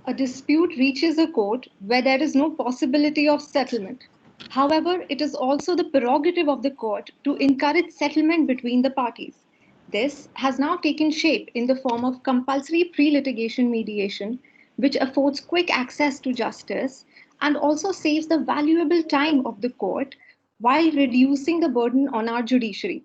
A dispute reaches a court where there is no possibility of settlement. However, it is also the prerogative of the court to encourage settlement between the parties. This has now taken shape in the form of compulsory pre litigation mediation, which affords quick access to justice and also saves the valuable time of the court while reducing the burden on our judiciary.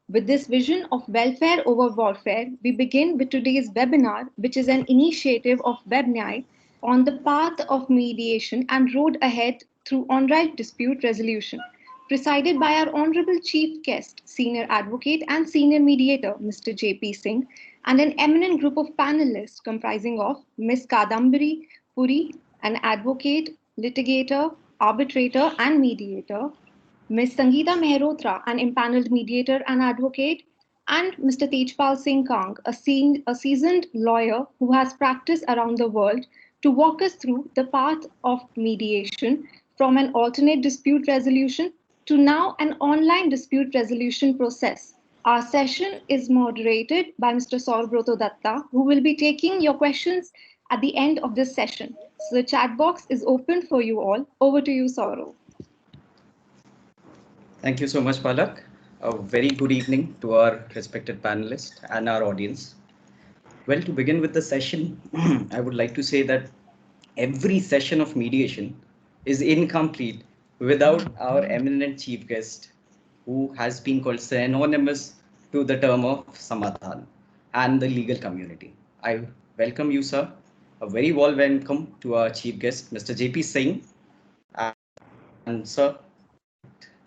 With this vision of welfare over warfare, we begin with today's webinar, which is an initiative of WebNyai on the path of mediation and road ahead through on-right dispute resolution, presided by our Honorable Chief Guest, Senior Advocate and Senior Mediator, Mr. J.P. Singh, and an eminent group of panelists comprising of Ms. Kadambari Puri, an advocate, litigator, arbitrator, and mediator, Ms. Sangeeta Mehrotra, an impaneled mediator and advocate, and Mr. Tejpal Singh Kang, a seasoned lawyer who has practiced around the world to walk us through the path of mediation from an alternate dispute resolution to now an online dispute resolution process. Our session is moderated by Mr. Saurabroto Datta, who will be taking your questions at the end of this session. So the chat box is open for you all. Over to you, Saurav. Thank you so much, Palak. A very good evening to our respected panelists and our audience. Well, to begin with the session, I would like to say that every session of mediation is incomplete without our eminent chief guest, who has been called synonymous to the term of Samadhan and the legal community. I welcome you, sir. A very warm welcome to our chief guest, Mr. J.P. Singh. And sir,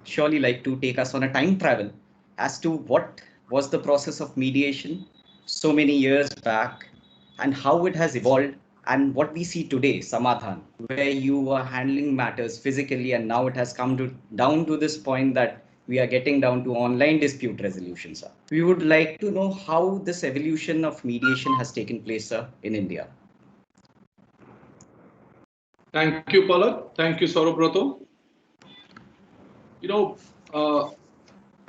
surely like to take us on a time travel as to what was the process of mediation so many years back and how it has evolved and what we see today, Samadhan, where you were handling matters physically and now it has come down to this point that we are getting down to online dispute resolution, sir. We would like to know how this evolution of mediation has taken place, sir, in India. Thank you, Palak. Thank you, Saurabroto.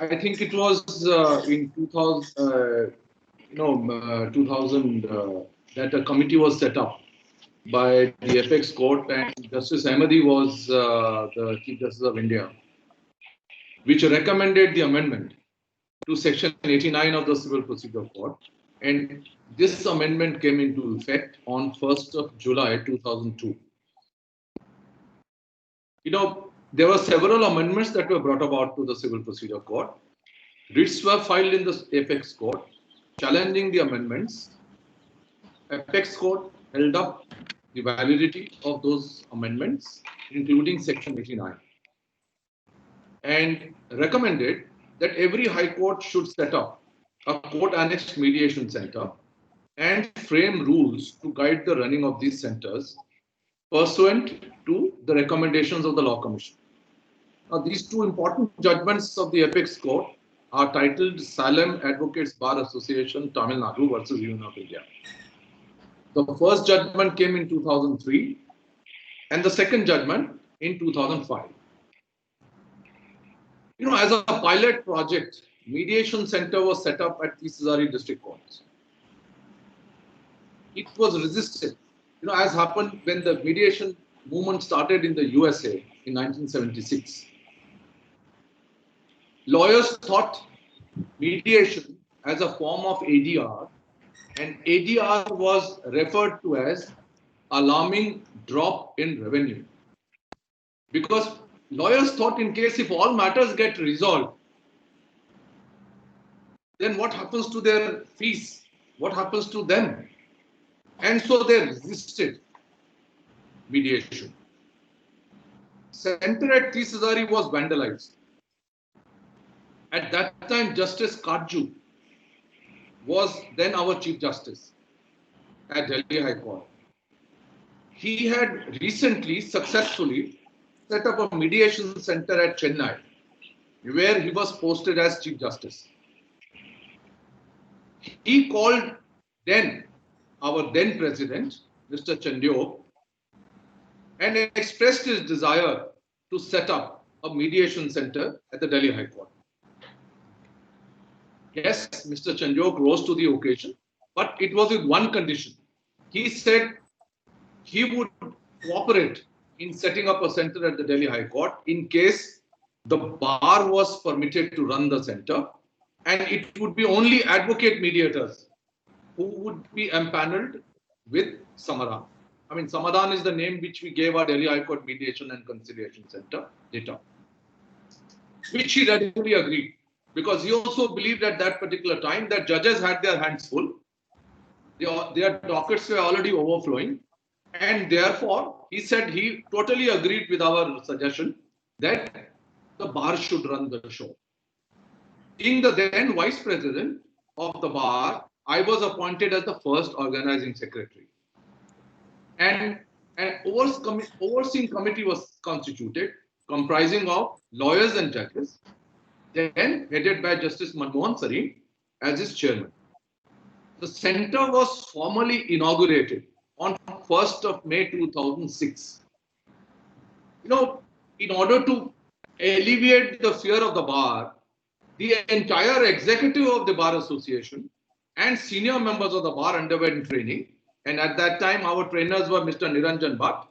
I think it was in 2000, 2000 that a committee was set up by the Apex Court, and Justice Ahmadi was the Chief Justice of India, which recommended the amendment to Section 89 of the Civil Procedure Code. And this amendment came into effect on 1st of July 2002. There were several amendments that were brought about to the Civil Procedure Code. Writs were filed in the Apex Court challenging the amendments. Apex Court held up the validity of those amendments, including Section 89, and recommended that every High Court should set up a court-annexed mediation center and frame rules to guide the running of these centers pursuant to the recommendations of the Law Commission. Now, these two important judgments of the Apex Court are titled Salem Advocates Bar Association, Tamil Nadu versus Union of India. The first judgment came in 2003 and the second judgment in 2005. As a pilot project, mediation center was set up at Tisazari District Courts. It was resisted, as happened when the mediation movement started in the USA in 1976. Lawyers thought mediation as a form of ADR, and ADR was referred to as alarming drop in revenue. Because lawyers thought in case if all matters get resolved, then what happens to their fees? What happens to them? And so they resisted mediation. Center at Tisazari was vandalized. At that time, Justice Karju was then our Chief Justice at Delhi High Court. He had recently successfully set up a mediation center at Chennai, where he was posted as Chief Justice. He called our then President, Mr. Chandyok, and expressed his desire to set up a mediation center at the Delhi High Court. Yes, Mr. Chandyok rose to the occasion, but it was with one condition. He said he would cooperate in setting up a center at the Delhi High Court in case the bar was permitted to run the center, and it would be only advocate mediators who would be empaneled with Samadhan. I mean, Samadhan is the name which we gave our Delhi High Court Mediation and Conciliation Center later, which he readily agreed, because he also believed at that particular time that judges had their hands full. Their dockets were already overflowing, and therefore he said he totally agreed with our suggestion that the bar should run the show. Being the then vice president of the bar, I was appointed as the first organizing secretary. And an overseeing committee was constituted, comprising of lawyers and judges, then headed by Justice Manmohan Sareen as its chairman. The center was formally inaugurated on 1st of May 2006. You know, in order to alleviate the fear of the bar, the entire executive of the Bar Association and senior members of the bar underwent training. And at that time, our trainers were Mr. Niranjan Bhatt,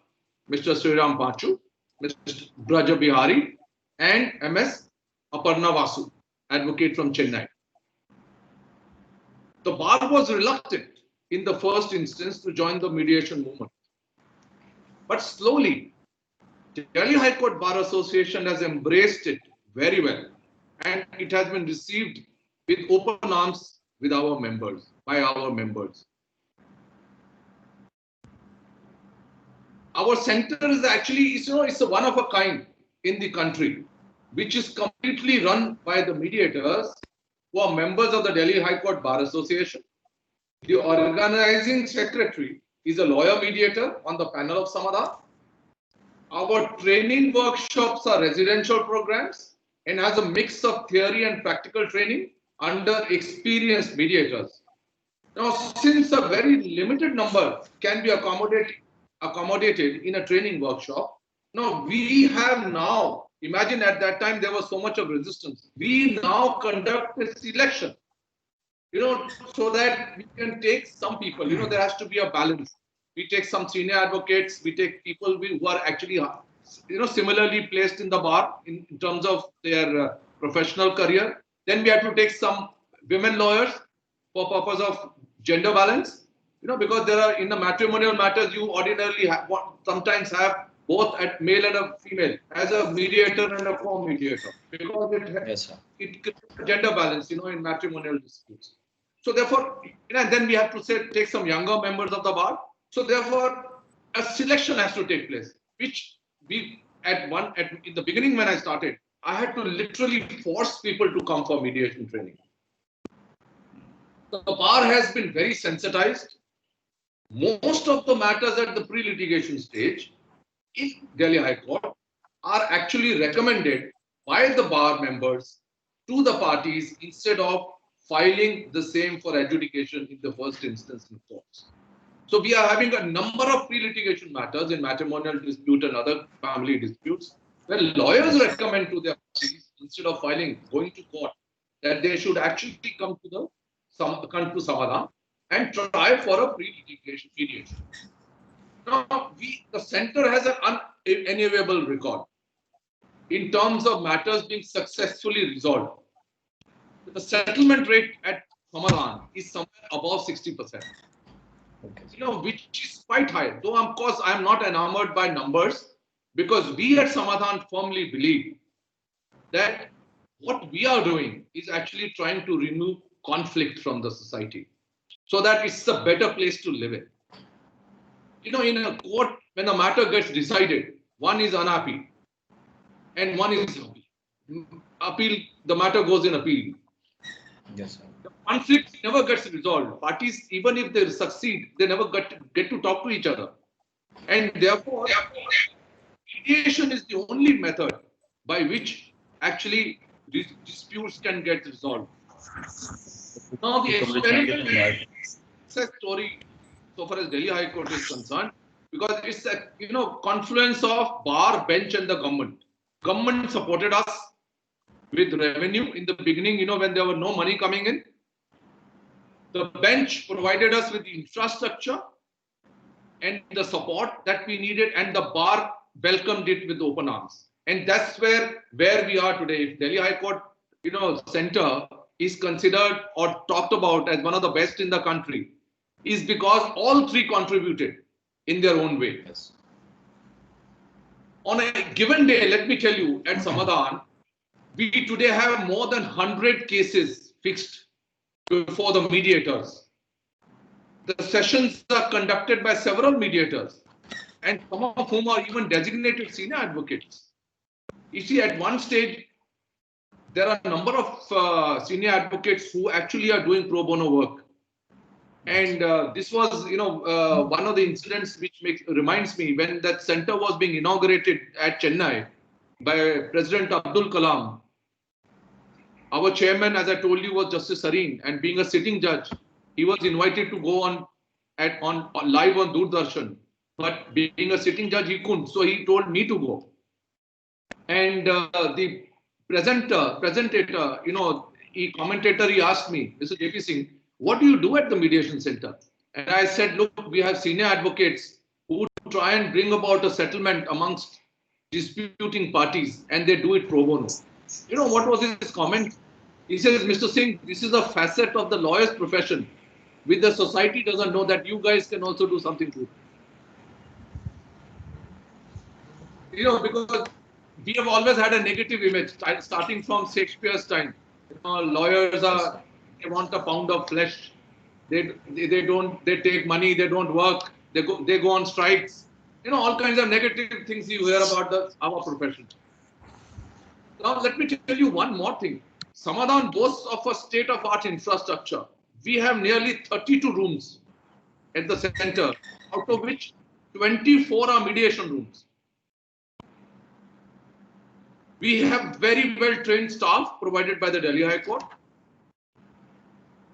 Mr. Sriram Pachu, Mr. Braja Bihari, and MS Aparna Vasu, advocate from Chennai. The bar was reluctant in the first instance to join the mediation movement. But slowly, the Delhi High Court Bar Association has embraced it very well, and it has been received with open arms with our members, by our members. Our center is actually, it's a one of a kind in the country, which is completely run by the mediators who are members of the Delhi High Court Bar Association. The organizing secretary is a lawyer mediator on the panel of Samadhan. Our training workshops are residential programs and has a mix of theory and practical training under experienced mediators. Now, since a very limited number can be accommodated in a training workshop, now we have now, imagine at that time there was so much of resistance. We now conduct a selection, so that we can take some people, there has to be a balance. We take some senior advocates, we take people who are actually, similarly placed in the bar in terms of their professional career. Then we have to take some women lawyers for purpose of gender balance, because there are, in the matrimonial matters, you ordinarily sometimes have both at male and a female as a mediator and a co-mediator, because it creates a gender balance, in matrimonial disputes. So therefore, and then we have to take some younger members of the bar. So therefore, a selection has to take place, which in the beginning when I started, I had to literally force people to come for mediation training. The bar has been very sensitized. Most of the matters at the pre-litigation stage in Delhi High Court are actually recommended by the bar members to the parties instead of filing the same for adjudication in the first instance in courts. So we are having a number of pre-litigation matters in matrimonial dispute and other family disputes where lawyers recommend to their parties instead of going to court, that they should actually come to Samadhan and try for a pre-litigation mediation. Now, the center has an unenviable record in terms of matters being successfully resolved. The settlement rate at Samadhan is somewhere above 60%. Which is quite high. Though, of course, I am not enamored by numbers, because we at Samadhan firmly believe that what we are doing is actually trying to remove conflict from the society so that it's a better place to live in. In a court, when the matter gets decided, one is unhappy and one is happy. Appeal, the matter goes in appeal. Yes, sir. The conflict never gets resolved. Parties, even if they succeed, they never get to talk to each other. And therefore, mediation is the only method by which actually these disputes can get resolved. Now, the experimental success story, so far as Delhi High Court is concerned, because it's a confluence of bar, bench, and the government. Government supported us with revenue in the beginning, when there was no money coming in. The bench provided us with the infrastructure. and the support that we needed, and the bar welcomed it with open arms. And that's where we are today. If Delhi High Court, center is considered or talked about as one of the best in the country, is because all three contributed in their own way. Yes. On a given day, let me tell you, at Samadhan, we today have more than 100 cases fixed before the mediators. The sessions are conducted by several mediators, and some of whom are even designated senior advocates. You see, at one stage, there are a number of senior advocates who actually are doing pro bono work. And this was, one of the incidents which reminds me when that center was being inaugurated at Chennai by President Abdul Kalam. Our chairman, as I told you, was Justice Sareen, and being a sitting judge, he was invited to go on live on Doordarshan. But being a sitting judge, he couldn't, so he told me to go. And the presentator, commentator, he asked me, Mr. JP Singh, what do you do at the mediation center? And I said, look, we have senior advocates who try and bring about a settlement amongst disputing parties, and they do it pro bono. You know what was his comment? He says, Mr. Singh, this is a facet of the lawyer's profession, which the society doesn't know, that you guys can also do something to it. Because we have always had a negative image, starting from Shakespeare's time. Lawyers they want a pound of flesh. They take money, they don't work, they go on strikes. All kinds of negative things you hear about our profession. Now, let me tell you one more thing. Samadhan boasts of a state-of-art infrastructure. We have nearly 32 rooms at the center, out of which 24 are mediation rooms. We have very well-trained staff provided by the Delhi High Court.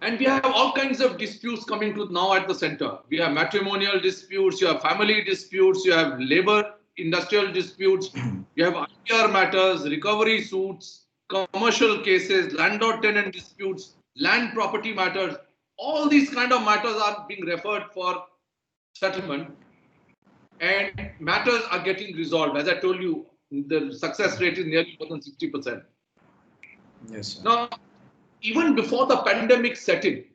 And we have all kinds of disputes coming to now at the center. We have matrimonial disputes, you have family disputes, you have labor, industrial disputes, you have IPR matters, recovery suits, commercial cases, landlord-tenant disputes, land property matters. All these kind of matters are being referred for settlement, and matters are getting resolved. As I told you, the success rate is nearly more than 60%. Yes, sir. Now, even before the pandemic set in,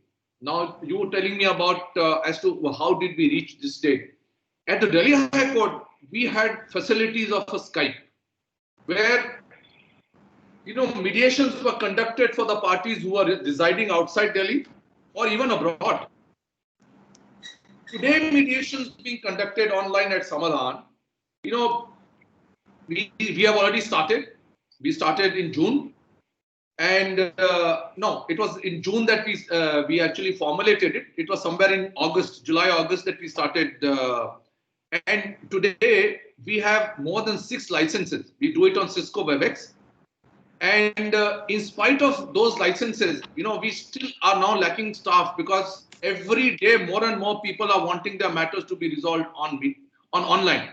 now you were telling me about as to how did we reach this state. At the Delhi High Court, we had facilities of a Skype, where mediations were conducted for the parties who are residing outside Delhi or even abroad. Today, mediations being conducted online at Samadhan. We have already started. We started in June. And no, it was in June that we actually formulated it. It was somewhere in July, August that we started. And today we have more than 6 licenses. We do it on Cisco WebEx. And in spite of those licenses, we still are now lacking staff, because every day more and more people are wanting their matters to be resolved on online.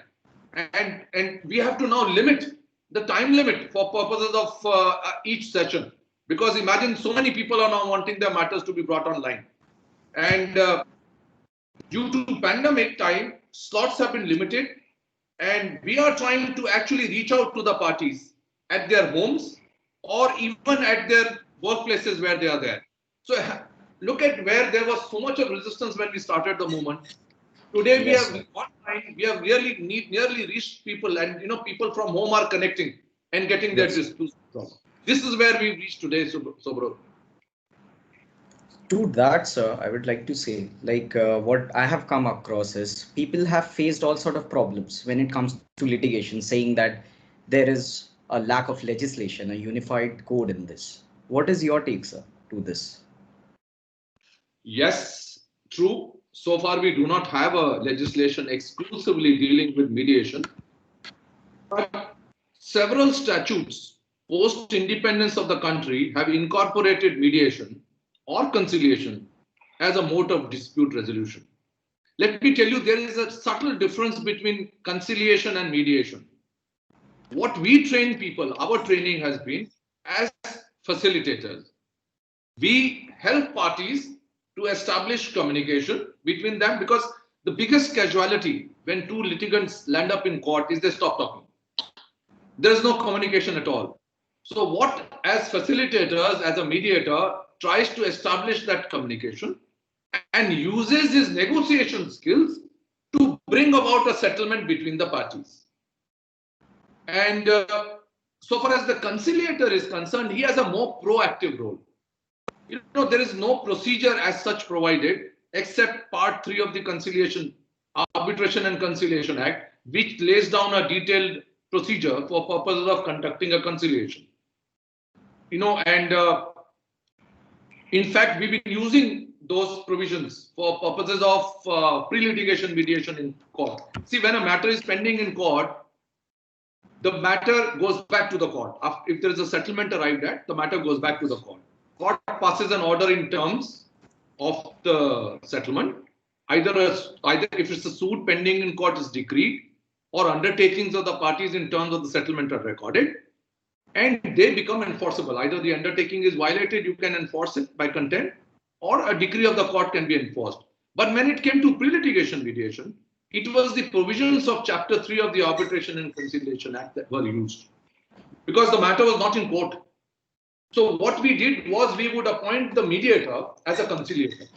And we have to now limit the time limit for purposes of each session, because imagine so many people are now wanting their matters to be brought online, and due to pandemic time, slots have been limited, and we are trying to actually reach out to the parties at their homes or even at their workplaces where they are there. So look at where there was so much of resistance when we started the movement. Today Yes, we have really nearly reached people, and people from home are connecting and getting their disputes resolved. This is where we reached today, Sobro. To that, sir, I would like to say, what I have come across is people have faced all sort of problems when it comes to litigation, saying that there is a lack of legislation, a unified code in this. What is your take, sir, to this? Yes, true. So far, we do not have a legislation exclusively dealing with mediation. But several statutes post-independence of the country have incorporated mediation or conciliation as a mode of dispute resolution. Let me tell you, there is a subtle difference between conciliation and mediation. What we train people, our training has been as facilitators. We help parties to establish communication between them, because the biggest casualty when two litigants land up in court is they stop talking. There is no communication at all. So what, as facilitators, as a mediator, tries to establish that communication and uses his negotiation skills to bring about a settlement between the parties. And so far as the conciliator is concerned, he has a more proactive role. You know, there is no procedure as such provided except Part 3 of the Arbitration and Conciliation Act, which lays down a detailed procedure for purposes of conducting a conciliation. You know, and in fact, we've been using those provisions for purposes of pre-litigation mediation in court. See, when a matter is pending in court, the matter goes back to the court. If there is a settlement arrived at, the matter goes back to the court. Court passes an order in terms of the settlement. Either if it's a suit pending in court is decreed, or undertakings of the parties in terms of the settlement are recorded, and they become enforceable. Either the undertaking is violated, you can enforce it by contempt, or a decree of the court can be enforced. But when it came to pre-litigation mediation, it was the provisions of Chapter 3 of the Arbitration and Conciliation Act that were used, because the matter was not in court. So what we did was we would appoint the mediator as a conciliator,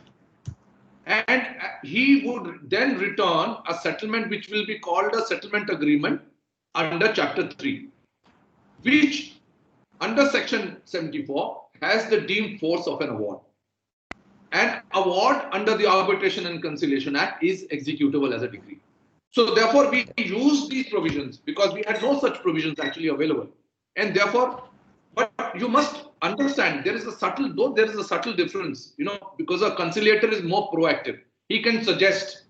and he would then return a settlement which will be called a settlement agreement under Chapter 3, which under Section 74 has the deemed force of an award. An award under the Arbitration and Conciliation Act is executable as a decree. So therefore, we used these provisions because we had no such provisions actually available. And therefore, but you must understand, there is a subtle difference, you know, because a conciliator is more proactive. He can suggest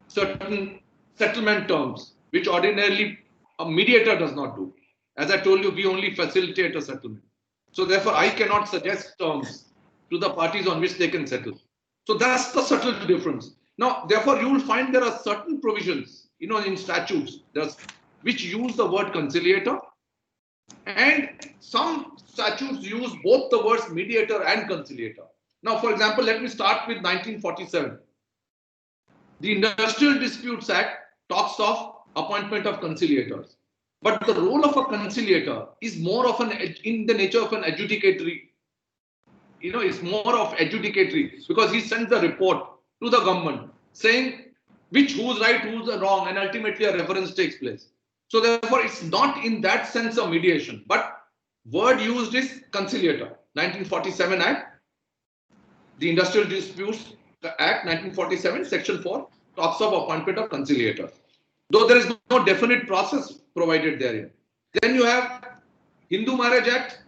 certain settlement terms, which ordinarily a mediator does not do. As I told you, we only facilitate a settlement. So therefore, I cannot suggest terms to the parties on which they can settle. So that's the subtle difference. Now, therefore, you will find there are certain provisions, you know, in statutes which use the word conciliator, and some statutes use both the words mediator and conciliator. Now, for example, let me start with 1947. The Industrial Disputes Act talks of appointment of conciliators. But the role of a conciliator is more of in the nature of an adjudicatory. You know, it's more of adjudicatory because he sends a report to the government saying who's right, who's wrong, and ultimately a reference takes place. So therefore, it's not in that sense of mediation, but word used is conciliator. 1947 Act, the Industrial Disputes Act 1947, Section 4 talks of appointment of conciliator, though there is no definite process provided therein. Then you have Hindu Marriage Act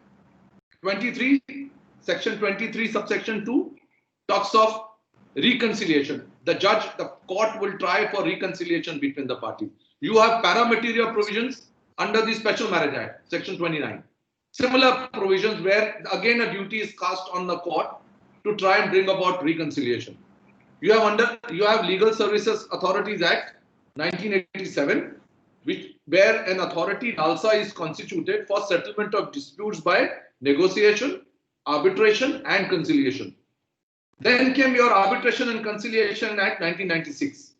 23, Section 23, subsection 2 talks of reconciliation. The court will try for reconciliation between the parties. You have para-material provisions under the Special Marriage Act, Section 29. Similar provisions where again a duty is cast on the court to try and bring about reconciliation. You have Legal Services Authorities Act 1987, where an authority, NALSA, is constituted for settlement of disputes by negotiation, arbitration, and conciliation. Then came your Arbitration and Conciliation Act 1996,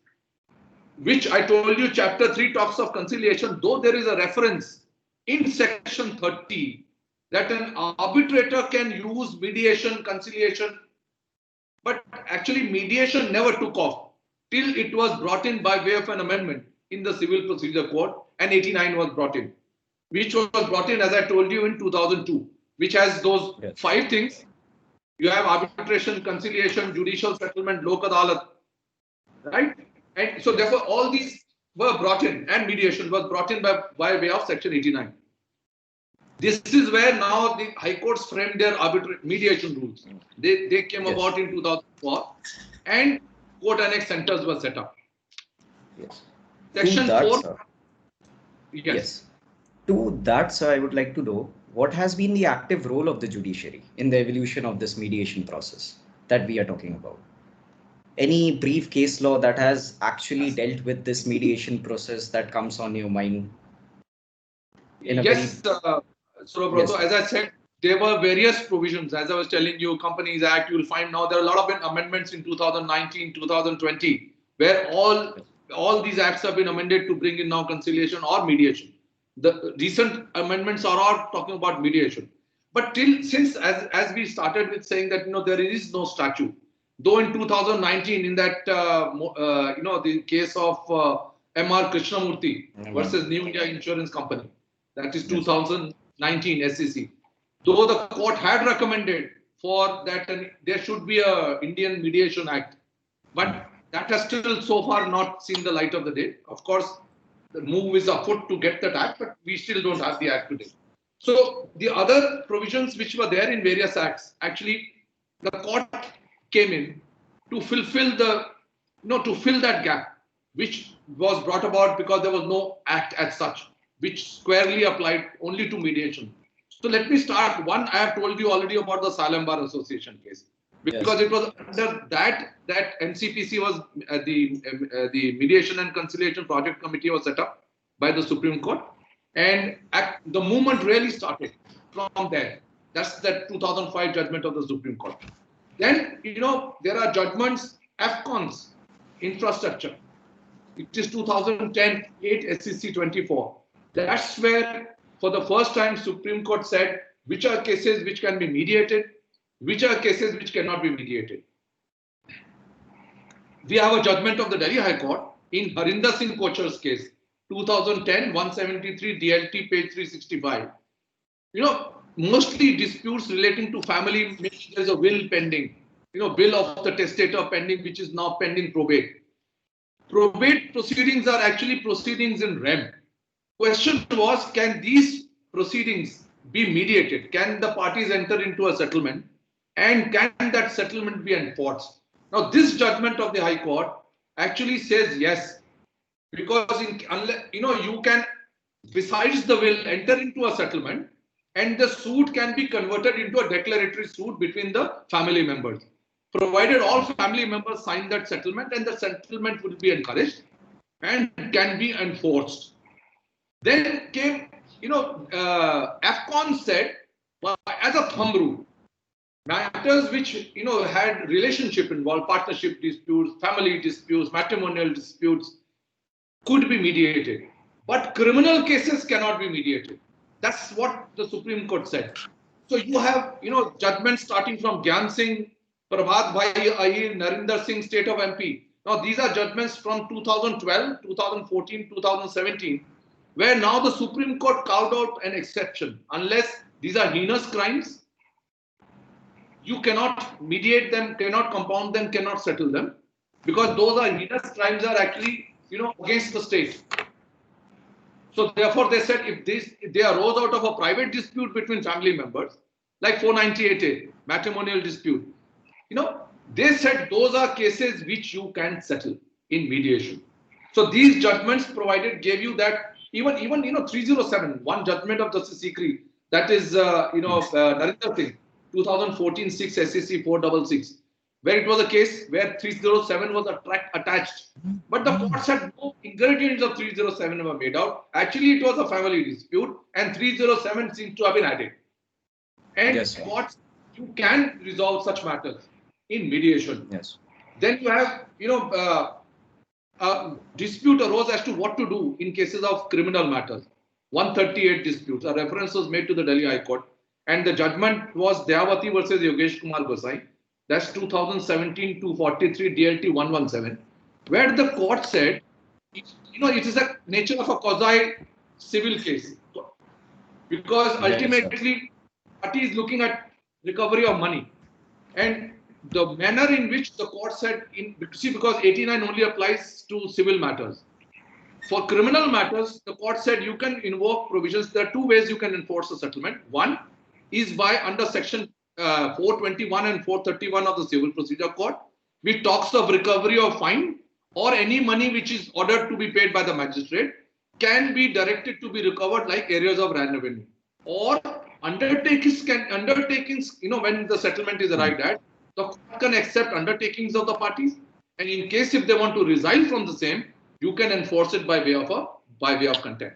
which I told you Chapter 3 talks of conciliation, though there is a reference in Section 30 that an arbitrator can use mediation, conciliation, but actually mediation never took off till it was brought in by way of an amendment in the Civil Procedure Code, and 89 was brought in, which was brought in, as I told you, in 2002, which has those 5 things. You have arbitration, conciliation, judicial settlement, lok adalat, right? And so therefore all these were brought in, and mediation was brought in by way of Section 89. This is where now the High Courts framed their mediation rules. They came about in 2004, and court annex centers were set up. Yes. Section 4. Yes. To that, sir, I would like to know what has been the active role of the judiciary in the evolution of this mediation process that we are talking about. Any brief case law that has actually dealt with this mediation process that comes on your mind? Yes, Surabroto, as I said, there were various provisions. As I was telling you, Companies Act, you will find now there are a lot of amendments in 2019, 2020 where all these acts have been amended to bring in now conciliation or mediation. The recent amendments are all talking about mediation. But since as we started with saying that there is no statute, though in 2019 in that the case of M.R. Krishnamurthy versus New India Insurance Company, that is 2019 SEC, though the court had recommended for that there should be a Indian Mediation Act, but that has still so far not seen the light of the day. Of course, the move is afoot to get that act, but we still don't have the act today. So the other provisions which were there in various acts, actually the court came in to fulfill fill that gap, which was brought about because there was no act as such, which squarely applied only to mediation. So let me start. One, I have told you already about the Salem Bar Association case, because it was under that NCPC was the Mediation and Conciliation Project Committee was set up by the Supreme Court, and the movement really started from there. That's the 2005 judgment of the Supreme Court. Then there are judgments, AFCON's infrastructure. It is 2010 8 SEC 24. That's where, for the first time, Supreme Court said which are cases which can be mediated, which are cases which cannot be mediated. We have a judgment of the Delhi High Court in Harinder Singh Kocher's case, 2010 173 DLT page 365. Mostly disputes relating to family. Maybe there's a will pending, bill of the testator pending, which is now pending probate. Probate proceedings are actually proceedings in rem. Question was, can these proceedings be mediated? Can the parties enter into a settlement? And can that settlement be enforced? Now, this judgment of the High Court actually says yes, because you can, besides the will, enter into a settlement, and the suit can be converted into a declaratory suit between the family members, provided all family members sign that settlement, and the settlement will be encouraged and can be enforced. Then came, AFCON said, well, as a thumb rule, matters which had relationship involved, partnership disputes, family disputes, matrimonial disputes, could be mediated, but criminal cases cannot be mediated. That's what the Supreme Court said. So you have judgments starting from Gyan Singh, Prabhat Bhai Ahir, Narinder Singh, State of MP. Now these are judgments from 2012, 2014, 2017, where now the Supreme Court carved out an exception. Unless these are heinous crimes, you cannot mediate them, cannot compound them, cannot settle them, because those are heinous crimes are actually against the state. So therefore they said if they arose out of a private dispute between family members, like 498A, matrimonial dispute, they said those are cases which you can settle in mediation. So these judgments gave you that even 307, one judgment of Justice Sikri, that is Narinder Singh, 2014 6 SEC 466, where it was a case where 307 was attached, but the court said no ingredients of 307 were made out. Actually, it was a family dispute, and 307 seems to have been added. And courts, you can resolve such matters in mediation. Yes. Then you have, a dispute arose as to what to do in cases of criminal matters. 138 disputes. A reference was made to the Delhi High Court, and the judgment was Dayavati versus Yogesh Kumar Gosai. That's 2017 243 DLT 117, where the court said, it is a nature of a quasi civil case, because ultimately party is looking at recovery of money, and the manner in which the court said, because 89 only applies to civil matters. For criminal matters, the court said you can invoke provisions. There are two ways you can enforce a settlement. One is by under section 421 and 431 of the Civil Procedure Code, which talks of recovery of fine or any money which is ordered to be paid by the magistrate can be directed to be recovered like areas of land revenue. Or undertakings, when the settlement is arrived at, the court can accept undertakings of the parties, and in case if they want to resign from the same, you can enforce it by way of contempt.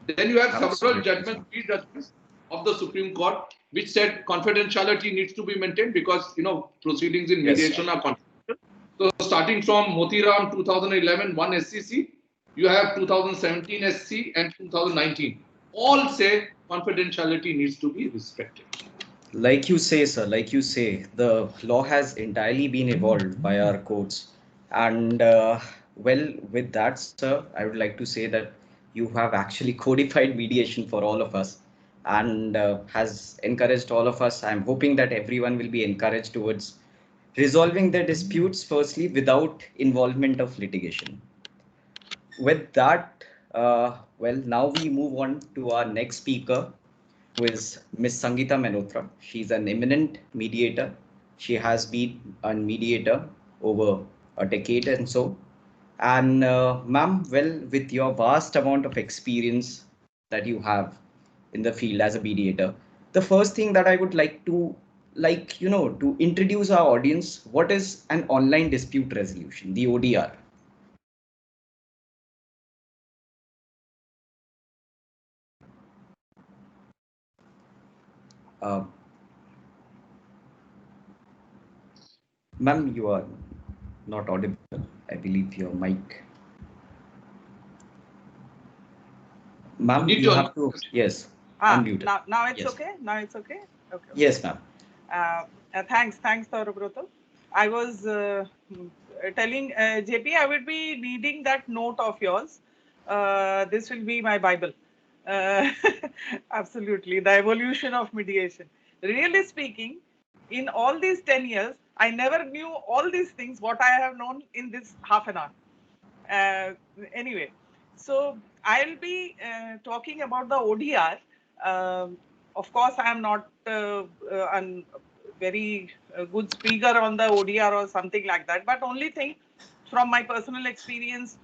Then you have several judgments, three judgments of the Supreme Court, which said confidentiality needs to be maintained because proceedings in mediation are confidential. So starting from Motiram 2011 1 SCC, you have 2017 SC and 2019. All say confidentiality needs to be respected. Like you say, sir, like you say, the law has entirely been evolved by our courts. And well, with that, sir, I would like to say that you have actually codified mediation for all of us and has encouraged all of us. I'm hoping that everyone will be encouraged towards resolving their disputes, firstly, without involvement of litigation. With that, well, now we move on to our next speaker, who is Miss Sangeeta Mehrotra. She's an eminent mediator. She has been a mediator over a decade and so. And ma'am, well, with your vast amount of experience that you have in the field as a mediator, the first thing that I would like to to introduce our audience, what is an online dispute resolution, the ODR? Uh, Ma'am, you are not audible. I believe your mic. You Ma'am, need you to have to, yes, unmute it. Now it's Yes. okay. Now it's okay. Okay. Yes, ma'am. Thanks, Saurabhroto. I was telling JP, I would be reading that note of yours. This will be my Bible. Uh, Absolutely, the evolution of mediation. Really speaking, in all these 10 years, I never knew all these things what I have known in this half an hour. Anyway, so I'll be talking about the ODR. Of course, I am not a very good speaker on the ODR or something like that, but only thing from my personal experience,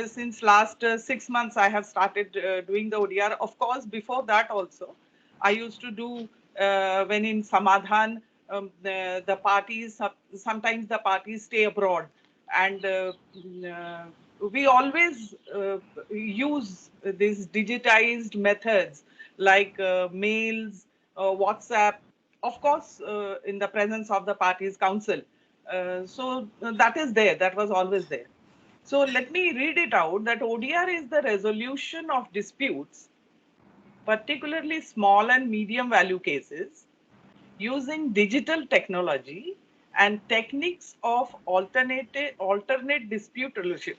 since last 6 months, I have started doing the ODR. Of course, before that also, I used to do when in Samadhan, the parties, sometimes the parties stay abroad, and we always use these digitized methods like mails, WhatsApp, of course, in the presence of the parties counsel. That is there, that was always there. So let me read it out that ODR is the resolution of disputes, particularly small and medium value cases, using digital technology and techniques of alternate dispute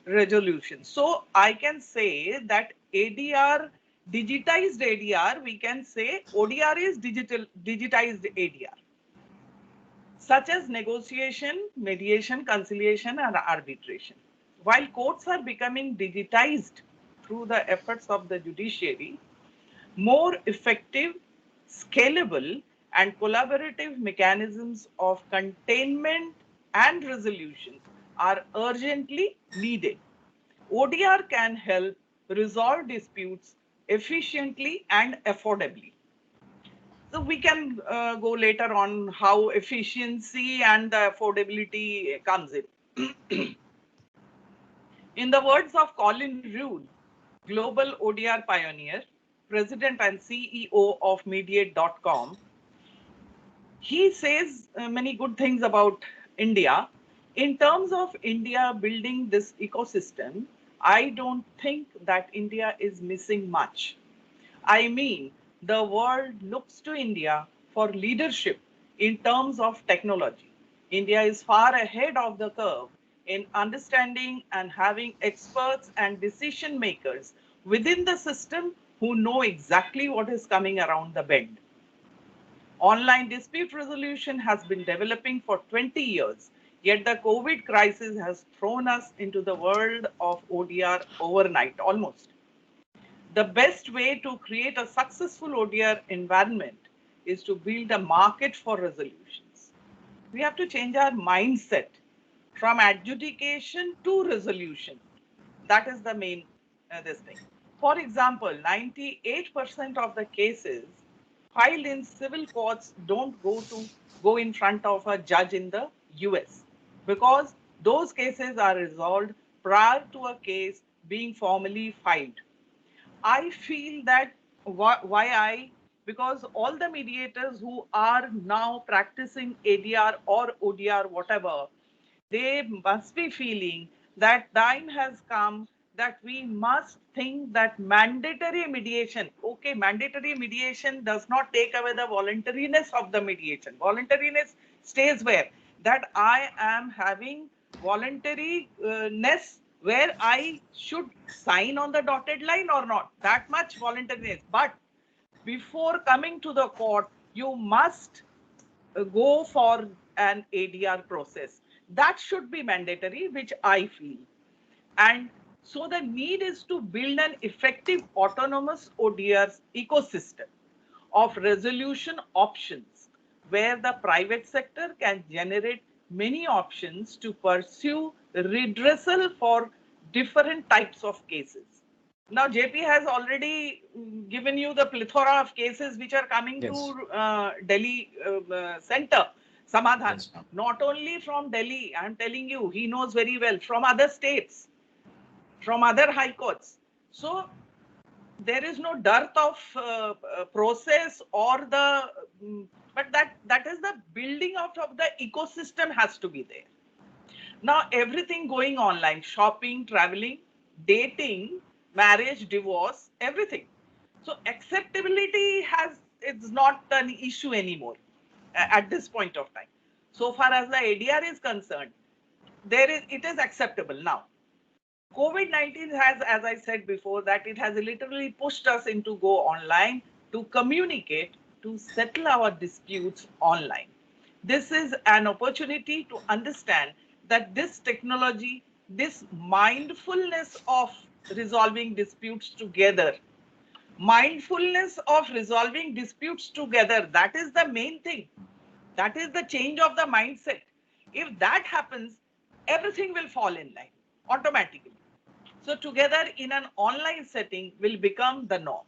resolution. So I can say that ADR, digitized ADR, we can say ODR is digitized ADR, such as negotiation, mediation, conciliation, and arbitration. While courts are becoming digitized through the efforts of the judiciary, more effective, scalable, and collaborative mechanisms of containment and resolution are urgently needed. ODR can help resolve disputes efficiently and affordably. So we can go later on how efficiency and the affordability comes in. In the words of Colin Rule, global ODR pioneer, president and CEO of Mediate.com, he says many good things about India. In terms of India building this ecosystem, I don't think that India is missing much. I mean, the world looks to India for leadership in terms of technology. India is far ahead of the curve in understanding and having experts and decision makers within the system who know exactly what is coming around the bend. Online dispute resolution has been developing for 20 years, yet the COVID crisis has thrown us into the world of ODR overnight, almost. The best way to create a successful ODR environment is to build a market for resolutions. We have to change our mindset from adjudication to resolution. That is the main this thing. For example, 98% of the cases filed in civil courts don't go in front of a judge in the US because those cases are resolved prior to a case being formally filed. I feel that because all the mediators who are now practicing ADR or ODR, whatever, they must be feeling that time has come that we must think that mandatory mediation, okay, mandatory mediation does not take away the voluntariness of the mediation. Voluntariness stays where? That I am having voluntariness where I should sign on the dotted line or not. That much voluntariness. But before coming to the court, you must go for an ADR process. That should be mandatory, which I feel. And so the need is to build an effective autonomous ODR ecosystem of resolution options where the private sector can generate many options to pursue redressal for different types of cases. Now, JP has already given you the plethora of cases which are coming Yes. to Delhi center, Samadhan. Yes, ma'am. Not only from Delhi, I'm telling you, he knows very well, from other states, from other high courts. So there is no dearth of process or the, but that is the building out of the ecosystem has to be there. Now everything going online, shopping, traveling, dating, marriage, divorce, everything. So acceptability it's not an issue anymore at this point of time. So far as the ADR is concerned, it is acceptable now. COVID-19 has, as I said before, that it has literally pushed us into go online to communicate, to settle our disputes online. This is an opportunity to understand that this technology, this mindfulness of resolving disputes together, mindfulness of resolving disputes together, that is the main thing. That is the change of the mindset. If that happens, everything will fall in line automatically. So together in an online setting will become the norm.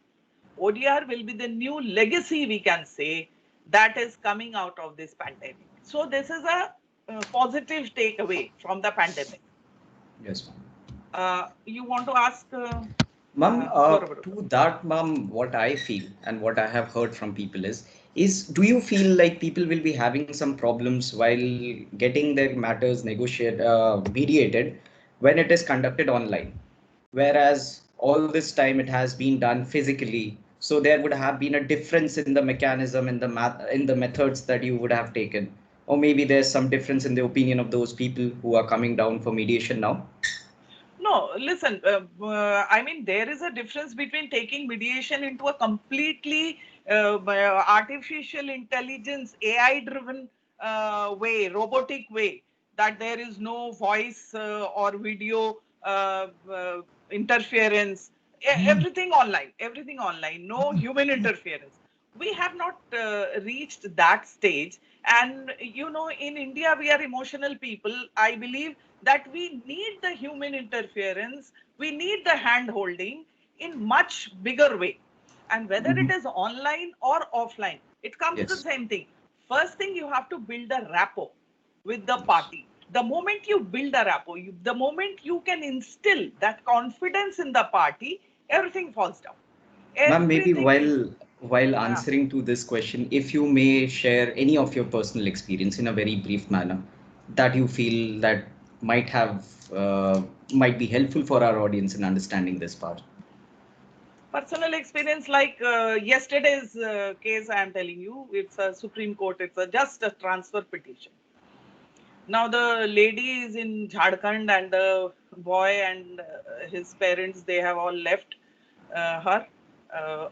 ODR will be the new legacy, we can say, that is coming out of this pandemic. So this is a positive takeaway from the pandemic. Yes, ma'am. You want to ask? Ma'am, Saurabh? to that, ma'am, what I feel and what I have heard from people is do you feel like people will be having some problems while getting their matters mediated when it is conducted online? Whereas all this time it has been done physically, so there would have been a difference in the mechanism, in the in the methods that you would have taken, or maybe there's some difference in the opinion of those people who are coming down for mediation now. No, listen, I mean, there is a difference between taking mediation into a completely artificial intelligence, AI-driven way, robotic way, that there is no voice or video interference, everything online, no human interference. We have not reached that stage. And, you know, in India, we are emotional people. I believe that we need the human interference, we need the hand holding in much bigger way. And whether it is online or offline, it comes to the Yes. same thing. First thing, you have to build a rapport with the party. The moment you build a rapport, the moment you can instill that confidence in the party, everything falls down. Ma'am, maybe Everything. while answering to this question, if you may share any of your personal experience in a very brief manner that you feel that might have might be helpful for our audience in understanding this part. Personal experience, like yesterday's case, I am telling you, it's a Supreme Court, it's just a transfer petition. Now the lady is in Jharkhand and the boy and his parents, they have all left her,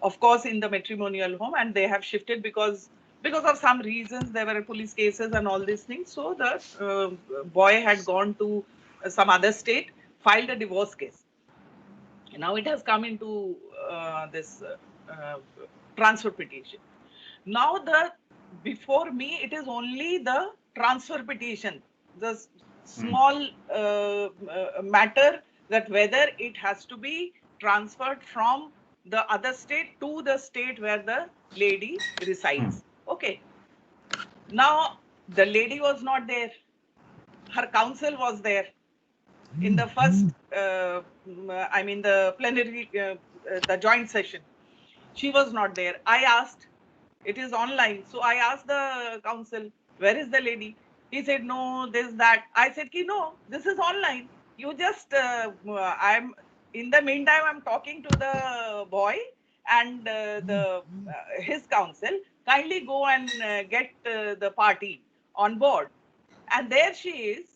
of course, in the matrimonial home, and they have shifted because of some reasons. There were police cases and all these things. So the boy had gone to some other state, filed a divorce case. Now it has come into this transfer petition. Now before me, it is only the transfer petition, the small matter that whether it has to be transferred from the other state to the state where the lady resides. Okay. Now the lady was not there. Her counsel was there. In the first, I mean the plenary, the joint session, she was not there. I asked, it is online. So I asked the counsel, where is the lady? He said, no, this, that. I said, no, this is online. You just, I'm, in the meantime, I'm talking to the boy and his counsel. Kindly go and get the party on board. And there she is.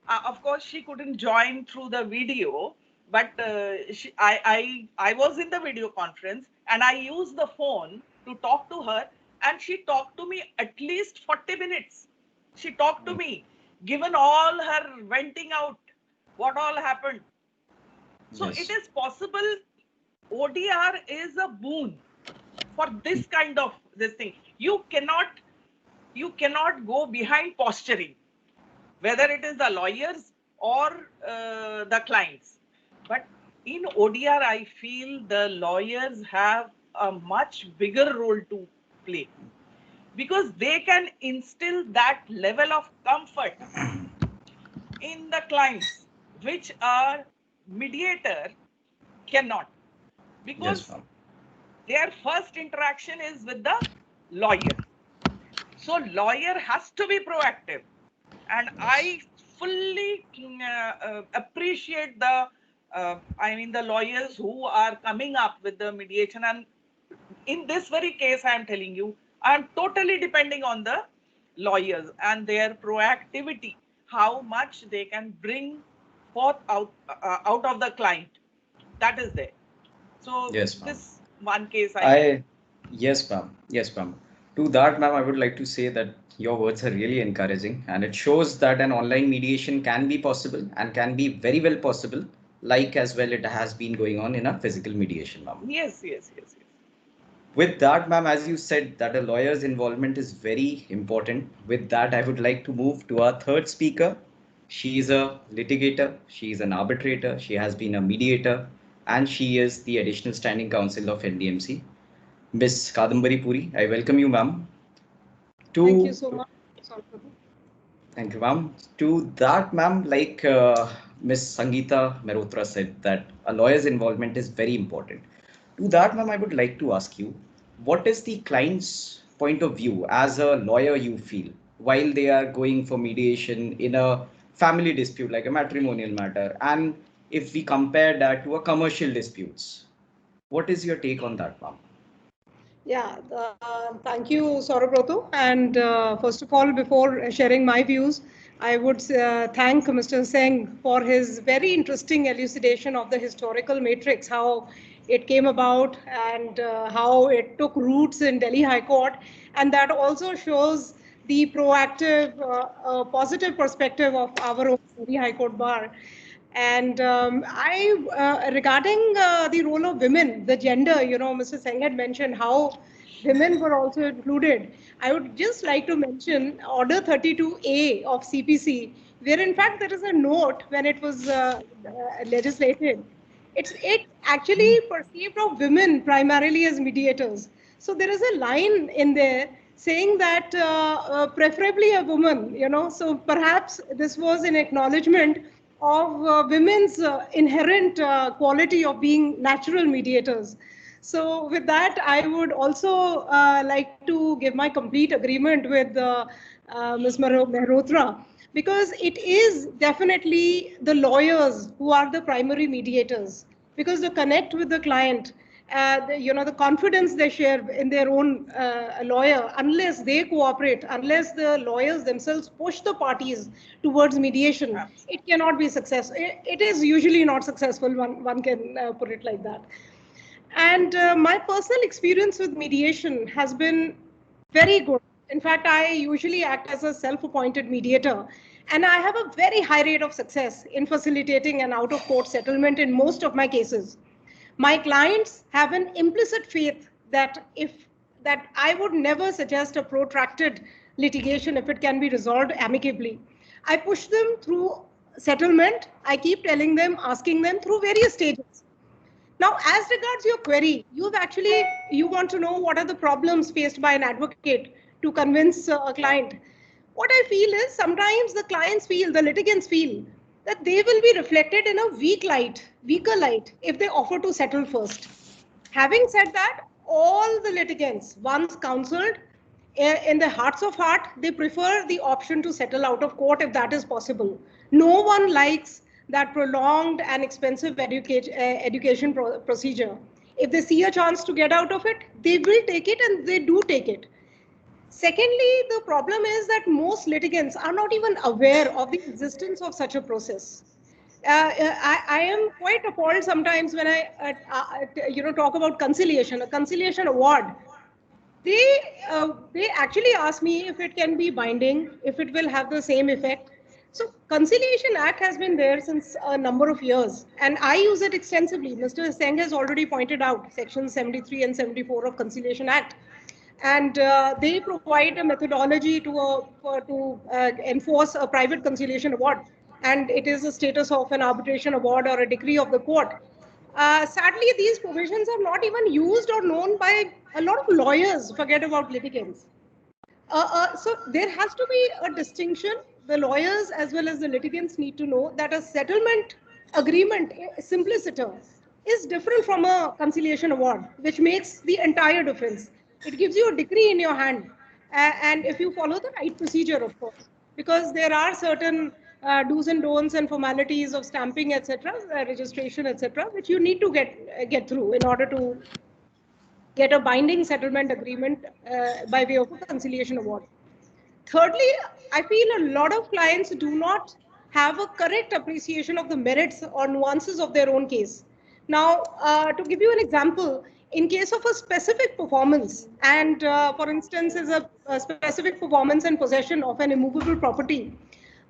Of course, she couldn't join through the video, but I was in the video conference and I used the phone to talk to her, and she talked to me at least 40 minutes. She talked to me, given all her venting out, what all happened. So Yes. it is possible. ODR is a boon for this kind of this thing. You cannot go behind posturing, whether it is the lawyers or the clients. But in ODR, I feel the lawyers have a much bigger role to play, because they can instill that level of comfort in the clients, which a mediator cannot, because Yes, ma'am. their first interaction is with the lawyer. So lawyer has to be proactive. And I fully appreciate the the lawyers who are coming up with the mediation. And in this very case, I am telling you, I am totally depending on the lawyers and their proactivity, how much they can bring forth out of the client. That is there. So Yes, ma'am. this one case I Yes, ma'am. Yes, ma'am. To that, ma'am, I would like to say that your words are really encouraging, and it shows that an online mediation can be possible and can be very well possible, like as well it has been going on in a physical mediation, ma'am. yes. With that, ma'am, as you said, that a lawyer's involvement is very important. With that, I would like to move to our third speaker. She is a litigator, she is an arbitrator, she has been a mediator, and she is the additional standing counsel of NDMC. Miss Kadambari Puri, I welcome you, ma'am. Thank you To so much. Sorry. Thank you, ma'am. To that, ma'am, like Miss Sangeeta Mehrotra said, that a lawyer's involvement is very important. To that, ma'am, I would like to ask you, what is the client's point of view as a lawyer you feel while they are going for mediation in a family dispute like a matrimonial matter, and if we compare that to a commercial disputes, what is your take on that, ma'am? Yeah, thank you, Saurabh. And first of all, before sharing my views, I would thank Mr. Singh for his very interesting elucidation of the historical matrix, how it came about and how it took roots in Delhi High Court. And that also shows the proactive, positive perspective of our own Delhi High Court bar. And regarding the role of women, the gender, Mr. Singh had mentioned how women were also included. I would just like to mention Order 32A of CPC, where in fact there is a note when it was legislated. It actually perceived of women primarily as mediators. So there is a line in there saying that preferably a woman, so perhaps this was an acknowledgement of women's inherent quality of being natural mediators. So with that, I would also like to give my complete agreement with Ms. Mehrotra, because it is definitely the lawyers who are the primary mediators, because the connect with the client, the confidence they share in their own lawyer, unless they cooperate, unless the lawyers themselves push the parties towards mediation, it cannot be successful. It is usually not successful, one can put it like that. And my personal experience with mediation has been very good. In fact, I usually act as a self-appointed mediator, and I have a very high rate of success in facilitating an out-of-court settlement in most of my cases. My clients have an implicit faith that I would never suggest a protracted litigation if it can be resolved amicably. I push them through settlement. I keep telling them, asking them through various stages. Now, as regards your query, you want to know what are the problems faced by an advocate to convince a client. What I feel is sometimes the litigants feel that they will be reflected in a weaker light if they offer to settle first. Having said that, all the litigants, once counseled, in the hearts of heart, they prefer the option to settle out of court if that is possible. No one likes that prolonged and expensive education procedure. If they see a chance to get out of it, they will take it, and they do take it. Secondly, the problem is that most litigants are not even aware of the existence of such a process. I am quite appalled sometimes when I talk about conciliation, a conciliation award. They actually ask me if it can be binding, if it will have the same effect. So Conciliation Act has been there since a number of years, and I use it extensively. Mr. Singh has already pointed out Section 73 and 74 of Conciliation Act, and they provide a methodology to enforce a private conciliation award, and it is a status of an arbitration award or a decree of the court. Sadly, these provisions are not even used or known by a lot of lawyers, forget about litigants. So there has to be a distinction. The lawyers as well as the litigants need to know that a settlement agreement, simpliciter, is different from a conciliation award, which makes the entire difference. It gives you a decree in your hand, and if you follow the right procedure, of course, because there are certain do's and don'ts and formalities of stamping, etc., registration, etc., which you need to get through in order to get a binding settlement agreement by way of a conciliation award. Thirdly, I feel a lot of clients do not have a correct appreciation of the merits or nuances of their own case. Now, to give you an example, in case of a specific performance, and for instance, is a specific performance and possession of an immovable property,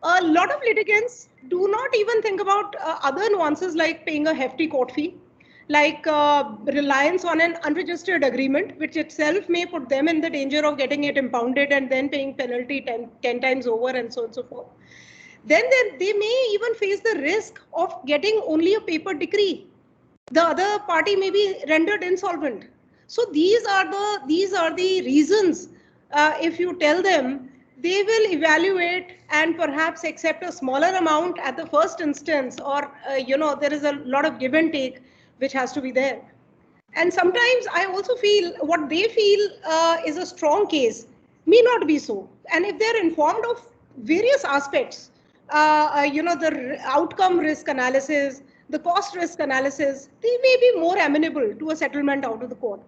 a lot of litigants do not even think about other nuances like paying a hefty court fee, like reliance on an unregistered agreement, which itself may put them in the danger of getting it impounded and then paying penalty 10 times over, and so on and so forth. Then they may even face the risk of getting only a paper decree. The other party may be rendered insolvent. So these are the reasons. If you tell them, they will evaluate and perhaps accept a smaller amount at the first instance, or there is a lot of give and take which has to be there. And sometimes I also feel what they feel is a strong case may not be so. And if they're informed of various aspects, the outcome risk analysis, the cost risk analysis, they may be more amenable to a settlement out of the court.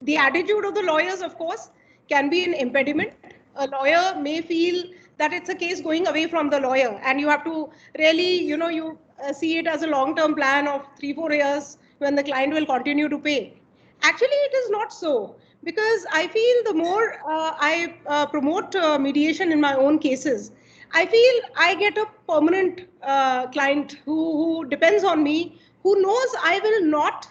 The attitude of the lawyers, of course, can be an impediment. A lawyer may feel that it's a case going away from the lawyer, and you have to really, you see it as a long-term plan of 3-4 years when the client will continue to pay. Actually, it is not so, because I feel the more I promote mediation in my own cases, I feel I get a permanent client who depends on me, who knows I will not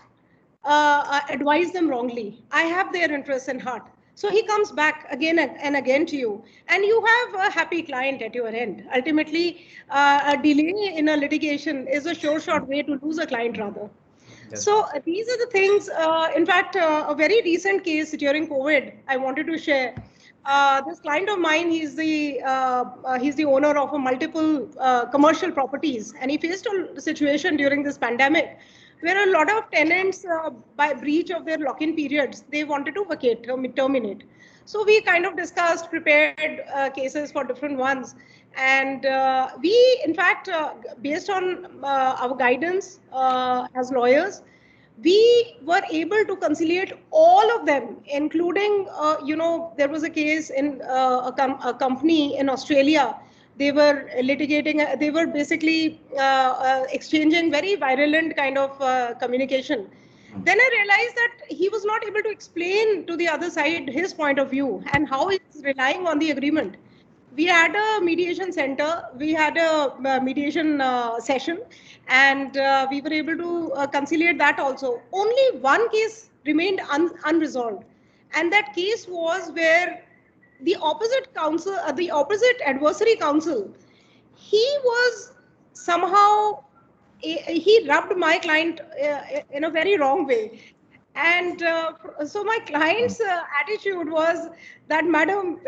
advise them wrongly. I have their interests in heart. So he comes back again and again to you, and you have a happy client at your end. Ultimately, a delay in a litigation is a sure shot way to lose a client rather. So these are the things. In fact, a very recent case during COVID, I wanted to share. This client of mine, he's the owner of a multiple commercial properties, and he faced a situation during this pandemic where a lot of tenants, by breach of their lock-in periods, they wanted to vacate, terminate. So we kind of discussed, prepared cases for different ones. And we, in fact, based on our guidance as lawyers, we were able to conciliate all of them, including, there was a case in a company in Australia. They were litigating, they were basically exchanging very virulent kind of communication. Then I realized that he was not able to explain to the other side his point of view and how he's relying on the agreement. We had a mediation center, we had a mediation session, and we were able to conciliate that also. Only one case remained unresolved, and that case was where the opposite counsel, the opposite adversary counsel, he was somehow, he rubbed my client in a very wrong way. And so my client's attitude was that, madam,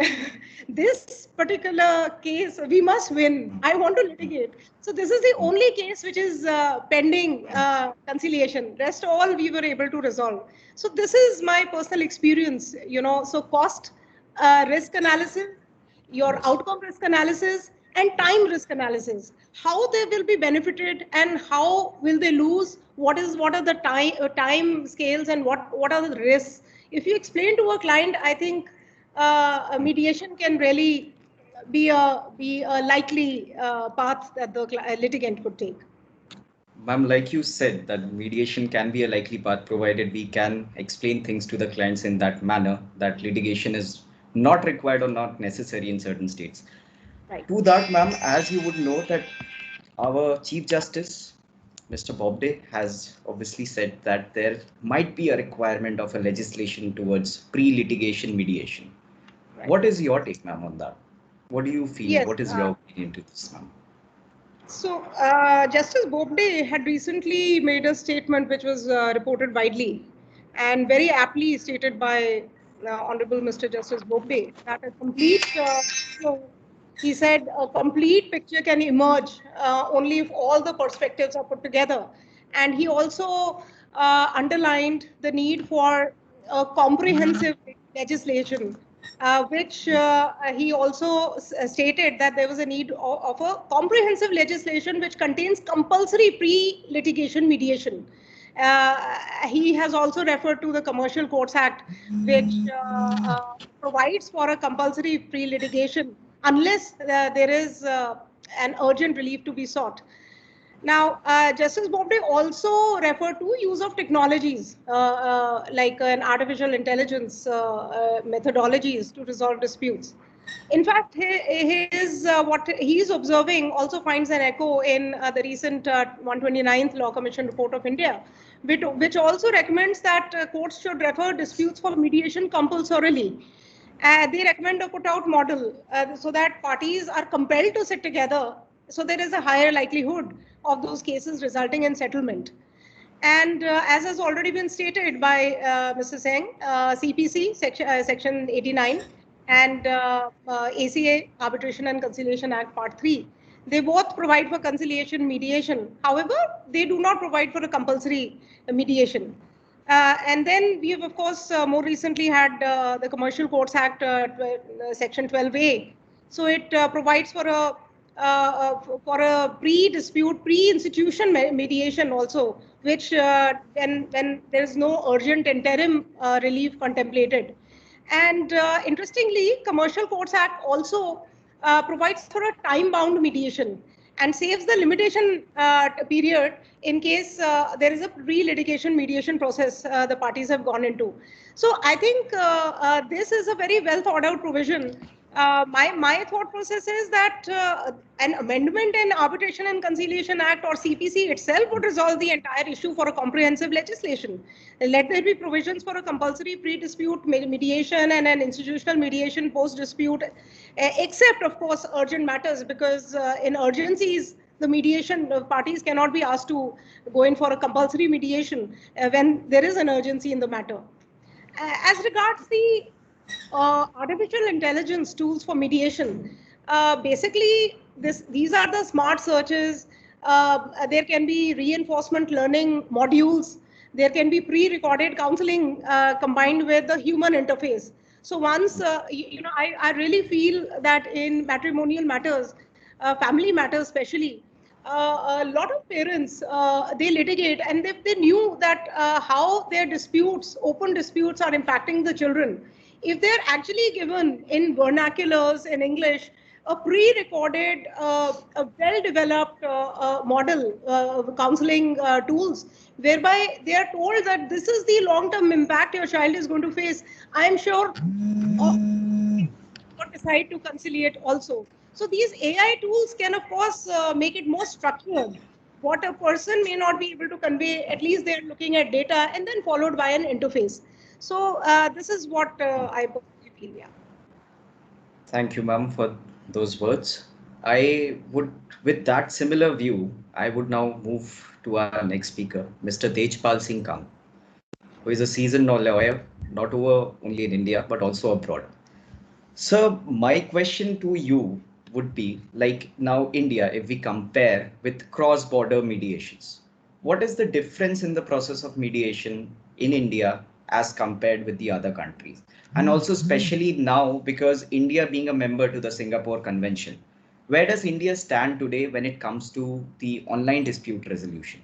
this particular case, we must win. I want to litigate. So this is the only case which is pending conciliation. Rest all we were able to resolve. So this is my personal experience, so cost risk analysis, your outcome risk analysis, and time risk analysis. How they will be benefited and how will they lose? What are the time scales and what are the risks? If you explain to a client, I think a mediation can really be a likely path that the litigant could take. Ma'am, like you said, that mediation can be a likely path provided we can explain things to the clients in that manner, that litigation is not required or not necessary in certain states. Right. To that, ma'am, as you would know that our Chief Justice, Mr. Bobde, has obviously said that there might be a requirement of a legislation towards pre-litigation mediation. Right. What is your take, ma'am, on that? What do you feel? Yes, What is your opinion to this, ma'am? So, Justice Bobde had recently made a statement which was reported widely and very aptly stated by Honorable Mr. Justice Bobde that a complete, he said, a complete picture can emerge only if all the perspectives are put together. And he also underlined the need for a comprehensive legislation which he also stated that there was a need of a comprehensive legislation which contains compulsory pre-litigation mediation. He has also referred to the Commercial Courts Act, which provides for a compulsory pre-litigation unless there is an urgent relief to be sought. Now, Justice Bobde also referred to use of technologies like an artificial intelligence methodologies to resolve disputes. In fact, what he is observing also finds an echo in the recent 129th Law Commission report of India, which also recommends that courts should refer disputes for mediation compulsorily. They recommend a put-out model so that parties are compelled to sit together. So there is a higher likelihood of those cases resulting in settlement. And as has already been stated by Mr. Singh, CPC section 89 and ACA Arbitration and Conciliation Act Part 3, they both provide for conciliation mediation. However, they do not provide for a compulsory mediation. And then we have, of course, more recently had the Commercial Courts Act, Section 12A. So it provides for a pre-dispute, pre-institution mediation also, which when there is no urgent interim relief contemplated. And interestingly, Commercial Courts Act also provides for a time-bound mediation and saves the limitation period in case there is a pre-litigation mediation process the parties have gone into. So I think this is a very well thought out provision. My thought process is that an amendment in Arbitration and Conciliation Act or CPC itself would resolve the entire issue for a comprehensive legislation. Let there be provisions for a compulsory pre-dispute mediation and an institutional mediation post-dispute, except of course urgent matters, because in urgencies the mediation parties cannot be asked to go in for a compulsory mediation when there is an urgency in the matter. As regards the artificial intelligence tools for mediation, basically these are the smart searches. There can be reinforcement learning modules. There can be pre-recorded counseling combined with the human interface. So once, I really feel that in matrimonial matters, family matters especially, a lot of parents, they litigate, and if they knew that how their disputes, open disputes are impacting the children, if they're actually given in vernaculars in English, a pre-recorded, a well-developed model counseling tools, whereby they are told that this is the long-term impact your child is going to face, I am sure decide to conciliate also. So these AI tools can, of course, make it more structured. What a person may not be able to convey, at least they're looking at data and then followed by an interface. So this is what I personally feel. Yeah. Thank you, ma'am, for those words. I would, with that similar view, I would now move to our next speaker, Mr. Tejpal Singh Kang, who is a seasoned lawyer, not only in India, but also abroad. So my question to you would be, like now India, if we compare with cross-border mediations, what is the difference in the process of mediation in India as compared with the other countries. And also, especially now, because India being a member to the Singapore Convention, where does India stand today when it comes to the online dispute resolution?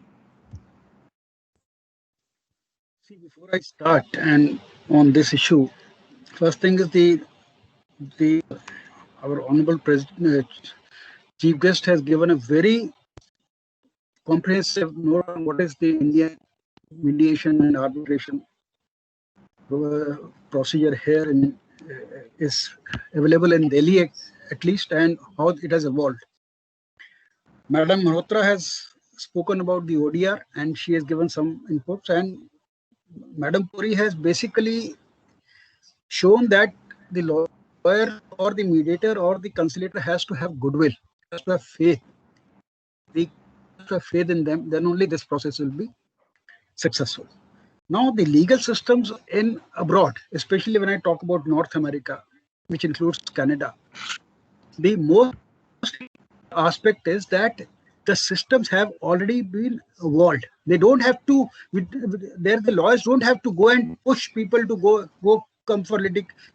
See, before I start and on this issue, first thing is the our honorable president, chief guest has given a very comprehensive note on what is the Indian mediation and arbitration procedure here is available in Delhi at least, and how it has evolved. Madam Malhotra has spoken about the ODR and she has given some inputs, and Madam Puri has basically shown that the lawyer or the mediator or the conciliator has to have goodwill, has to have faith. The has to have faith in them, then only this process will be successful. Now, the legal systems in abroad, especially when I talk about North America, which includes Canada, the most aspect is that the systems have already been evolved. They don't have to, there the lawyers don't have to go and push people to go come for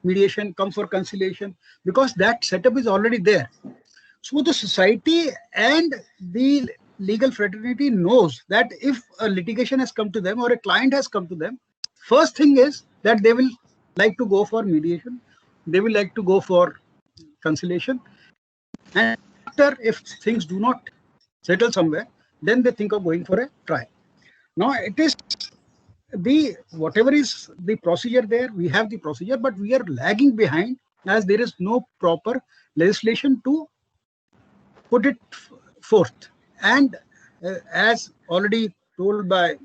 mediation, come for conciliation, because that setup is already there. So the society and the legal fraternity knows that if a litigation has come to them or a client has come to them, first thing is that they will like to go for mediation, they will like to go for conciliation, and after, if things do not settle somewhere, then they think of going for a trial. Now it is whatever is the procedure there, we have the procedure, but we are lagging behind as there is no proper legislation to put it forth. And as already told by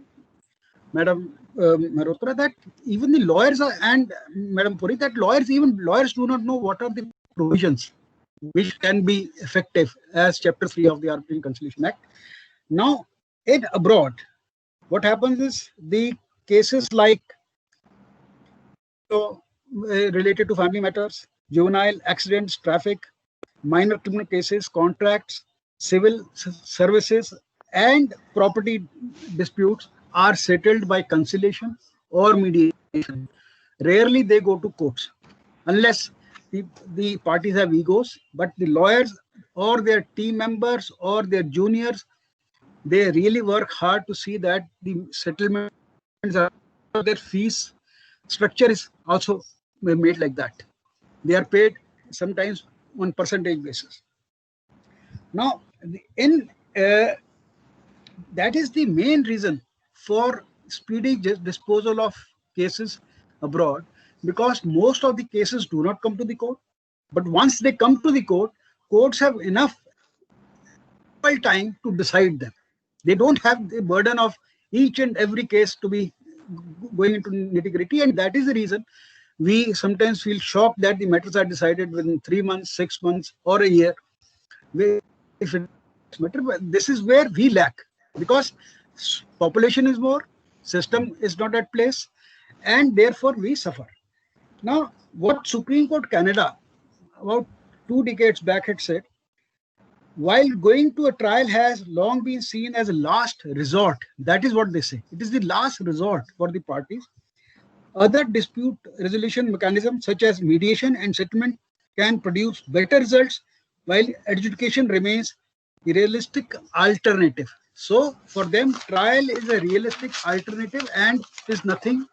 Madam Malhotra, that even the lawyers and Madam Puri, that even lawyers do not know what are the provisions which can be effective as Chapter 3 of the Arbitration Conciliation Act. Now, in abroad, what happens is the cases like related to family matters, juvenile accidents, traffic, minor criminal cases, contracts, civil services, and property disputes are settled by conciliation or mediation. Rarely they go to courts, unless the parties have egos, but the lawyers or their team members or their juniors, they really work hard to see that the settlements are, their fees structure is also made like that. They are paid sometimes on percentage basis. Now, that is the main reason for speedy disposal of cases abroad, because most of the cases do not come to the court. But once they come to the court, courts have enough time to decide them. They don't have the burden of each and every case to be going into nitty-gritty, and that is the reason we sometimes feel shocked that the matters are decided within 3 months, 6 months, or a year. If it matter, this is where we lack, because population is more, system is not at place, and therefore we suffer. Now, what Supreme Court Canada about 2 decades back had said, while going to a trial has long been seen as a last resort, that is what they say. It is the last resort for the parties. Other dispute resolution mechanisms such as mediation and settlement can produce better results, while adjudication remains a realistic alternative. So for them, trial is a realistic alternative and is nothing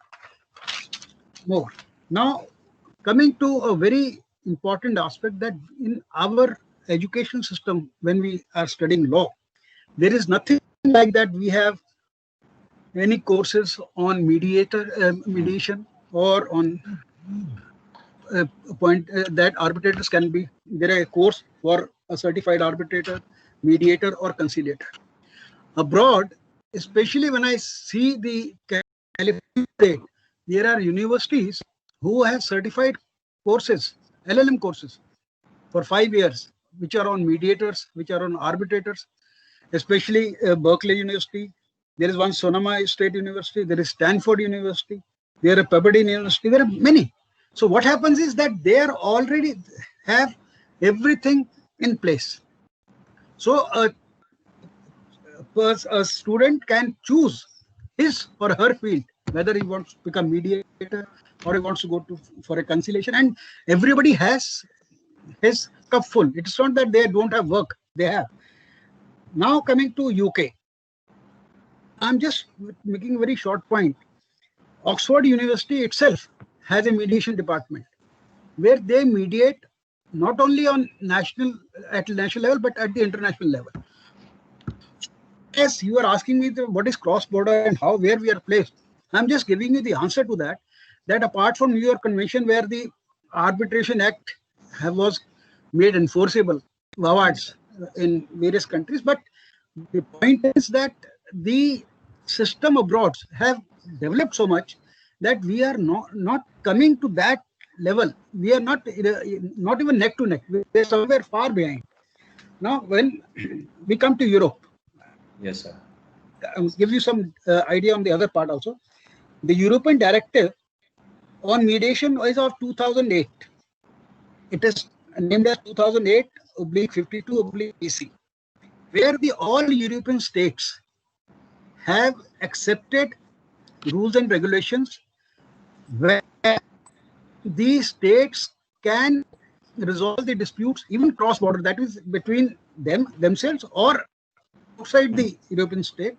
more. Now, coming to a very important aspect, that in our education system, when we are studying law, there is nothing like that. We have any courses on mediation or on that arbitrators can be. There is a course for a certified arbitrator, mediator, or conciliator. Abroad, especially when I see the California state, there are universities who have certified courses, LLM courses, for 5 years, which are on mediators, which are on arbitrators, especially Berkeley University. There is one Sonoma State University, there is Stanford University, there are Pepperdine University, there are many. So what happens is that they are already have everything in place. So a student can choose his or her field whether he wants to become mediator or he wants to go for a conciliation, and everybody has his cup full. It's not that they don't have work, they have. Now coming to UK, I'm just making a very short point. Oxford University itself has a mediation department where they mediate not only at national level, but at the international level. Yes, you are asking me what is cross-border and where we are placed. I'm just giving you the answer to that. That apart from New York Convention, where the Arbitration Act was made enforceable, awards in various countries, but the point is that the system abroad have developed so much that we are not coming to that level. We are not even neck to neck. We are somewhere far behind. Now, when we come to Europe, yes, sir. I'll give you some idea on the other part also. The European Directive on Mediation is of 2008. It is named as 2008/52/EC, where all European states have accepted rules and regulations where these states can resolve the disputes, even cross-border, that is between themselves or outside the European state,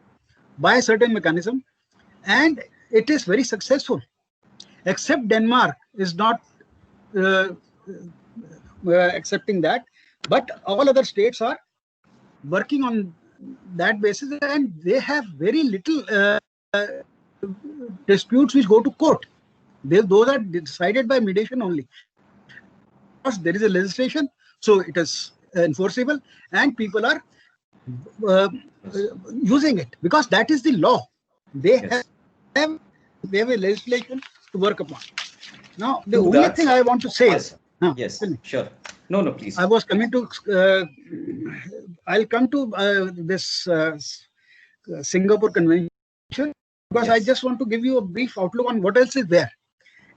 by a certain mechanism, and it is very successful. Except Denmark is not accepting that, but all other states are working on that basis, and they have very little disputes which go to court. Those are decided by mediation only. Because there is a legislation, so it is enforceable, and people are using it because that is the law. They have a legislation to work upon. Now, the only thing I want to say is, yes, sure. No, please. I was coming to, I'll come to this Singapore Convention, because I just want to give you a brief outlook on what else is there.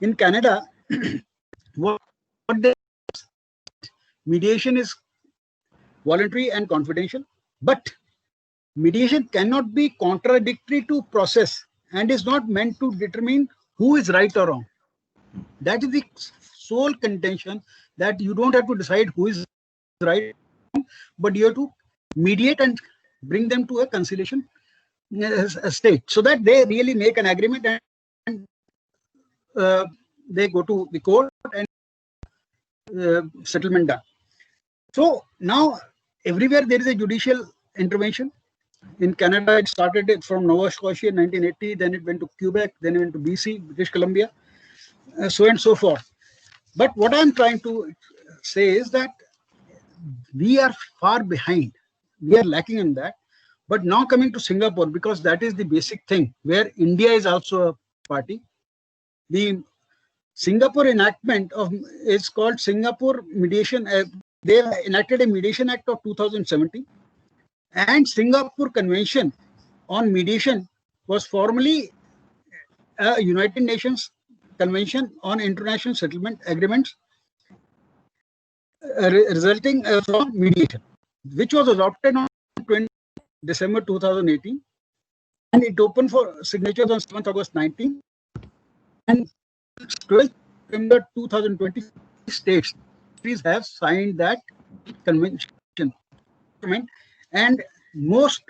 In Canada, mediation is voluntary and confidential, but mediation cannot be contradictory to process and is not meant to determine who is right or wrong. That is the sole contention, that you don't have to decide who is right, but you have to mediate and bring them to a conciliation state, so that they really make an agreement and they go to the court and settlement done. So now everywhere there is a judicial intervention. In Canada, it started from Nova Scotia in 1980, then it went to Quebec, then it went to BC, British Columbia, so and so forth. But what I'm trying to say is that we are far behind. We are lacking in that. But now coming to Singapore, because that is the basic thing, where India is also a party. The Singapore enactment is called Singapore Mediation. They enacted a Mediation Act of 2017, and Singapore Convention on Mediation was formerly a United Nations Convention on International Settlement Agreements resulting from mediation, which was adopted on 20 December 2018, and it opened for signatures on 7th August 19, and 12th September 2020 states have signed that convention. And most,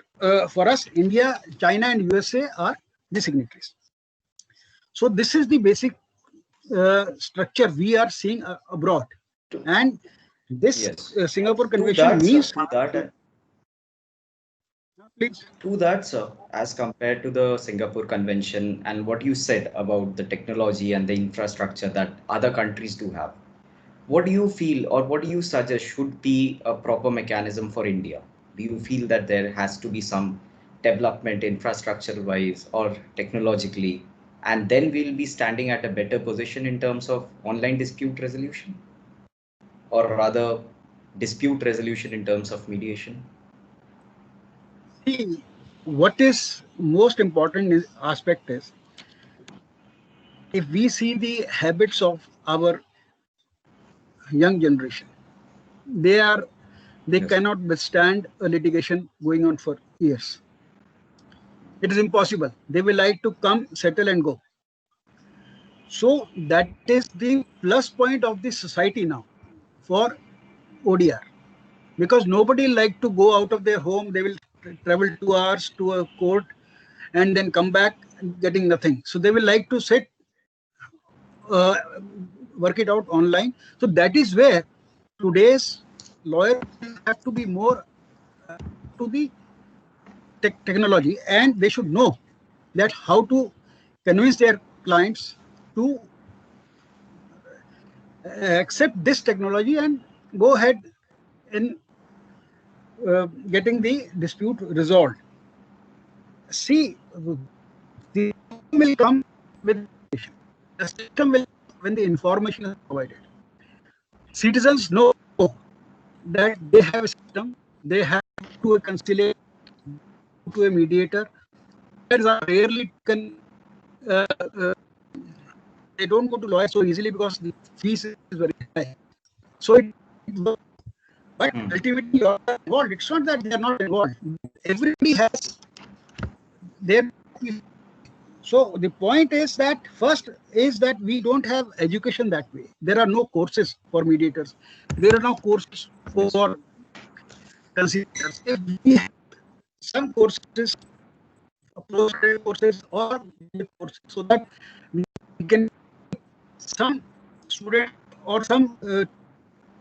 for us, India, China and USA are the signatories. So this is the basic structure we are seeing abroad. And this Singapore Convention means... To that, sir, as compared to the Singapore Convention and what you said about the technology and the infrastructure that other countries do have, what do you feel or what do you suggest should be a proper mechanism for India? Do you feel that there has to be some development infrastructure-wise or technologically, and then we'll be standing at a better position in terms of online dispute resolution, or rather dispute resolution in terms of mediation? See, what is most important aspect is, if we see the habits of our young generation, they cannot withstand a litigation going on for years. it is impossible. They will like to come, settle and go. So that is the plus point of the society now for ODR, because nobody like to go out of their home. They will travel 2 hours to a court and then come back getting nothing. So they will like to sit, work it out online. So that is where today's lawyers have to be more to the technology, and they should know that how to convince their clients to accept this technology and go ahead in getting the dispute resolved. See, the system will come with information. The system will when the information is provided. Citizens know that they have a system, they have to a conciliate, to a mediator. Lawyers are rarely they don't go to lawyers so easily because the fees is very high. So but ultimately you are involved. It's not that they are not involved. Everybody has their. So the point is that first is that we don't have education that way. There are no courses for mediators. There are no courses for conciliators. If we have some courses, courses or courses, so that we can some student or some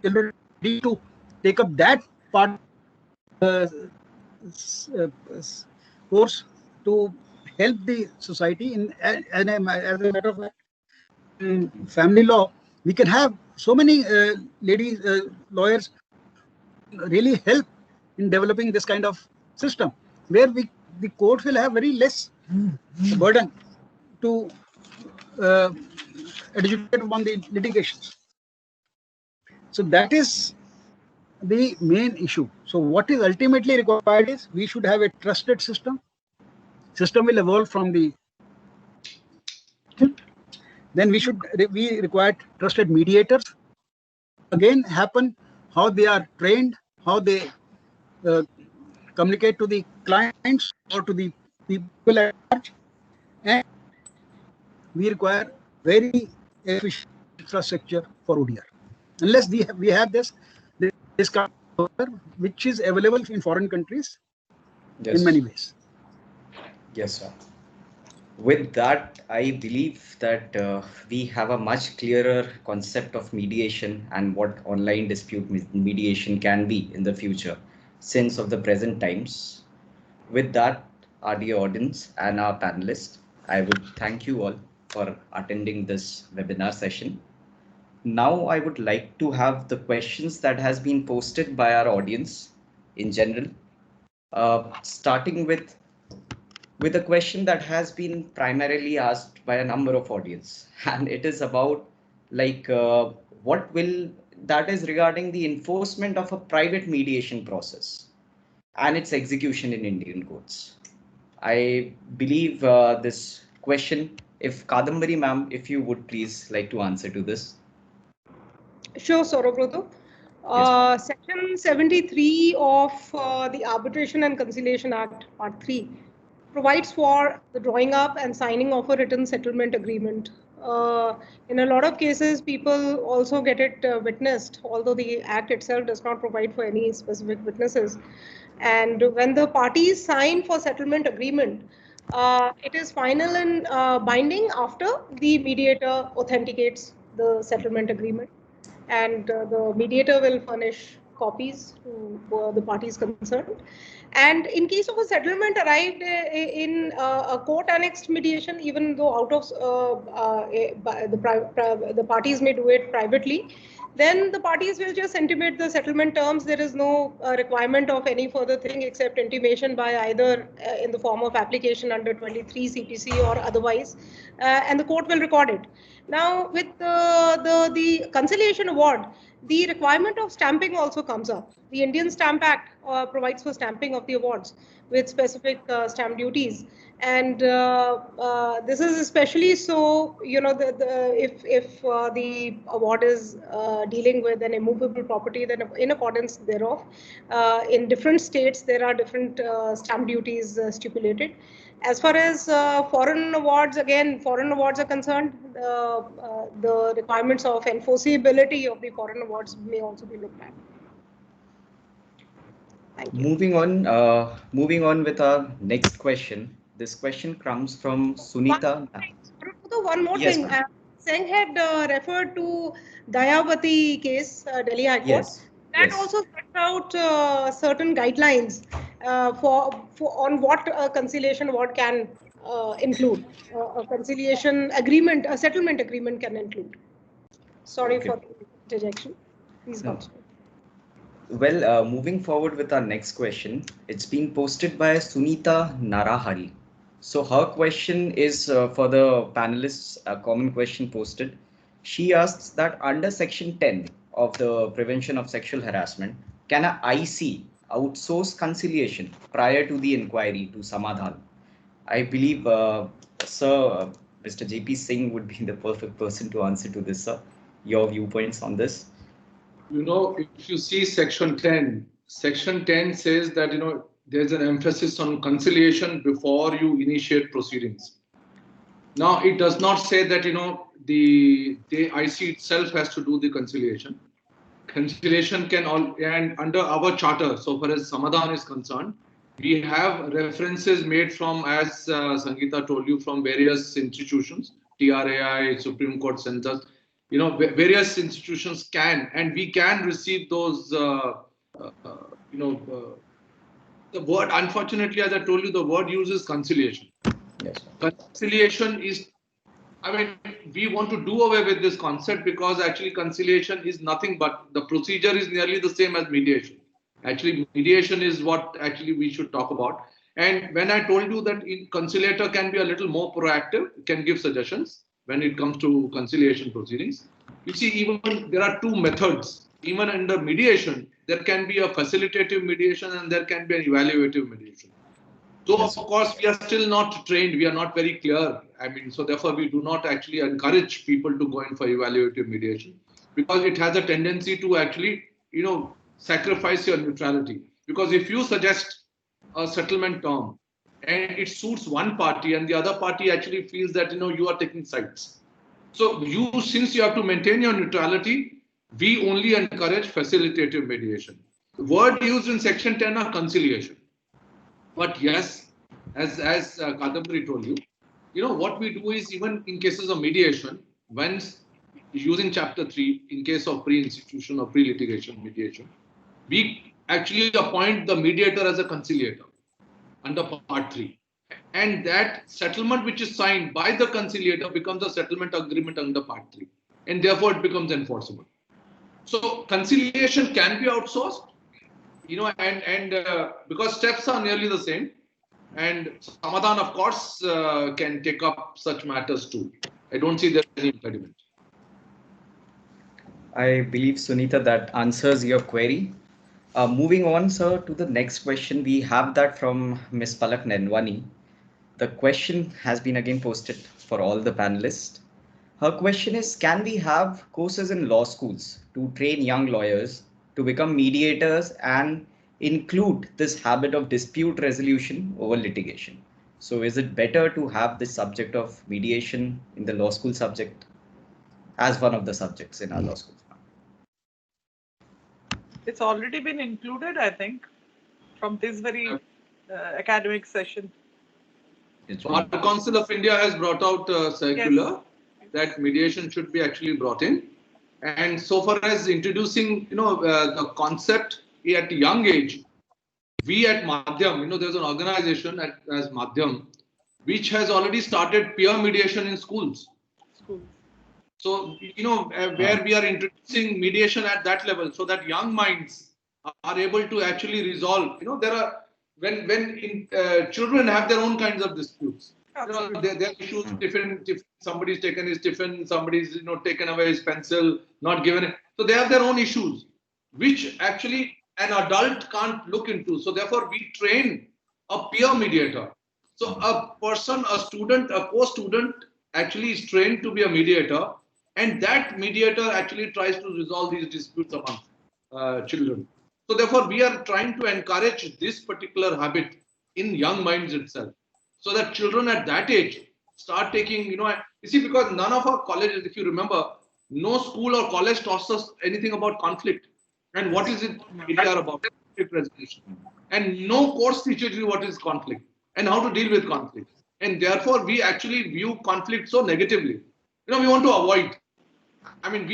children need to take up that part course to help the society in. And as a matter of fact, in family law, we can have so many ladies lawyers really help in developing this kind of system, where the court will have very less burden to adjudicate upon the litigations. So that is the main issue. So what is ultimately required is we should have a trusted system. System will evolve from the. Then we require trusted mediators. Again, happen how they are trained, how they communicate to the clients or to the people at large, and we require very efficient infrastructure for ODR. Unless we have this kind of software which is available in foreign countries in many ways. Yes, sir. With that, I believe that we have a much clearer concept of mediation and what online dispute mediation can be in the future, since of the present times. With that, our dear audience and our panelists, I would thank you all for attending this webinar session. Now, I would like to have the questions that has been posted by our audience in general, starting with a question that has been primarily asked by a number of audience, and it is about what will that is regarding the enforcement of a private mediation process and its execution in Indian courts. I believe this question, if Kadambari ma'am, if you would please like to answer to this. Sure, Saurabh. Yes. Section 73 of the Arbitration and Conciliation Act, Part 3, provides for the drawing up and signing of a written settlement agreement. In a lot of cases, people also get it witnessed, although the Act itself does not provide for any specific witnesses. And when the parties sign for settlement agreement, it is final and binding after the mediator authenticates the settlement agreement. And the mediator will furnish copies to the parties concerned. And in case of a settlement arrived in a court annexed mediation, even though out of the parties may do it privately, then the parties will just intimate the settlement terms. There is no requirement of any further thing except intimation by either in the form of application under 23 CPC or otherwise, and the court will record it. Now, with the conciliation award, the requirement of stamping also comes up. The Indian Stamp Act provides for stamping of the awards with specific stamp duties. And this is especially so, if the award is dealing with an immovable property, then in accordance thereof, in different states, there are different stamp duties stipulated. As far as foreign awards, again, foreign awards are concerned, the requirements of enforceability of the foreign awards may also be looked at. Thank you. Moving on with our next question. This question comes from Sunita. One more Yes, thing. ma'am. Singh had referred to Dayavati case, Delhi High Court. Yes. That Yes. also set out certain guidelines for on what a conciliation award can include. A conciliation agreement, a settlement agreement can include. Sorry Okay. for the interjection. Please No. continue. Well, moving forward with our next question, it's been posted by Sunita Narahari. So her question is for the panelists, a common question posted. She asks that under Section 10 of the Prevention of Sexual Harassment, can a IC outsource conciliation prior to the inquiry to Samadhan? I believe, Sir, Mr. JP Singh would be the perfect person to answer to this, sir. Your viewpoints on this? If you see Section 10 says that, there's an emphasis on conciliation before you initiate proceedings. Now, it does not say that, the IC itself has to do the conciliation. Conciliation can and under our charter, so far as Samadhan is concerned, we have references made from, as Sangeeta told you, from various institutions, TRAI, Supreme Court centers. Various institutions can, and we can receive those, the word, unfortunately, as I told you, the word used is conciliation. Yes. Conciliation is, we want to do away with this concept because actually conciliation is nothing but the procedure is nearly the same as mediation. Actually, mediation is what actually we should talk about. And when I told you that conciliator can be a little more proactive, can give suggestions when it comes to conciliation proceedings. You see, even there are two methods. Even under mediation, there can be a facilitative mediation and there can be an evaluative mediation. So, of course, we are still not trained. We are not very clear. So therefore, we do not actually encourage people to go in for evaluative mediation because it has a tendency to actually, sacrifice your neutrality. Because if you suggest a settlement term and it suits one party and the other party actually feels that, you are taking sides. So since you have to maintain your neutrality, we only encourage facilitative mediation. The word used in Section 10 are conciliation. But yes, as Kadambari told you, what we do is even in cases of mediation, when using Chapter 3, in case of pre-institution or pre-litigation mediation, we actually appoint the mediator as a conciliator under Part 3. And that settlement which is signed by the conciliator becomes a settlement agreement under Part 3. And therefore, it becomes enforceable. So conciliation can be outsourced. Because steps are nearly the same, and Samadhan, of course, can take up such matters too. I don't see there's any impediment. I believe, Sunita, that answers your query. Moving on, sir, to the next question, we have that from Ms. Palak Nenwani. The question has been again posted for all the panelists. Her question is, can we have courses in law schools to train young lawyers to become mediators and include this habit of dispute resolution over litigation? So is it better to have this subject of mediation in the law school subject as one of the subjects in our law schools? It's already been included, I think, from this very academic session. Bar Council of India has brought out a circular that mediation should be actually brought in. And so far as introducing, the concept at a young age, we at Madhyam, there's an organization as Madhyam, which has already started peer mediation in schools. So, where we are introducing mediation at that level so that young minds are able to actually resolve, there are, when children have their own kinds of disputes, their issues different, somebody's taken his tiffin, somebody's, taken away his pencil, not given it. So they have their own issues, which actually an adult can't look into. So therefore we train a peer mediator. So a person, a student, a co-student actually is trained to be a mediator, and that mediator actually tries to resolve these disputes among children. So therefore we are trying to encourage this particular habit in young minds itself. so that children at that age start taking, you see, because none of our colleges, if you remember, no school or college taught us anything about conflict. And what is it India are about? Conflict resolution. And no course teaches you what is conflict and how to deal with conflict. And therefore, we actually view conflict so negatively. We want to avoid. I mean,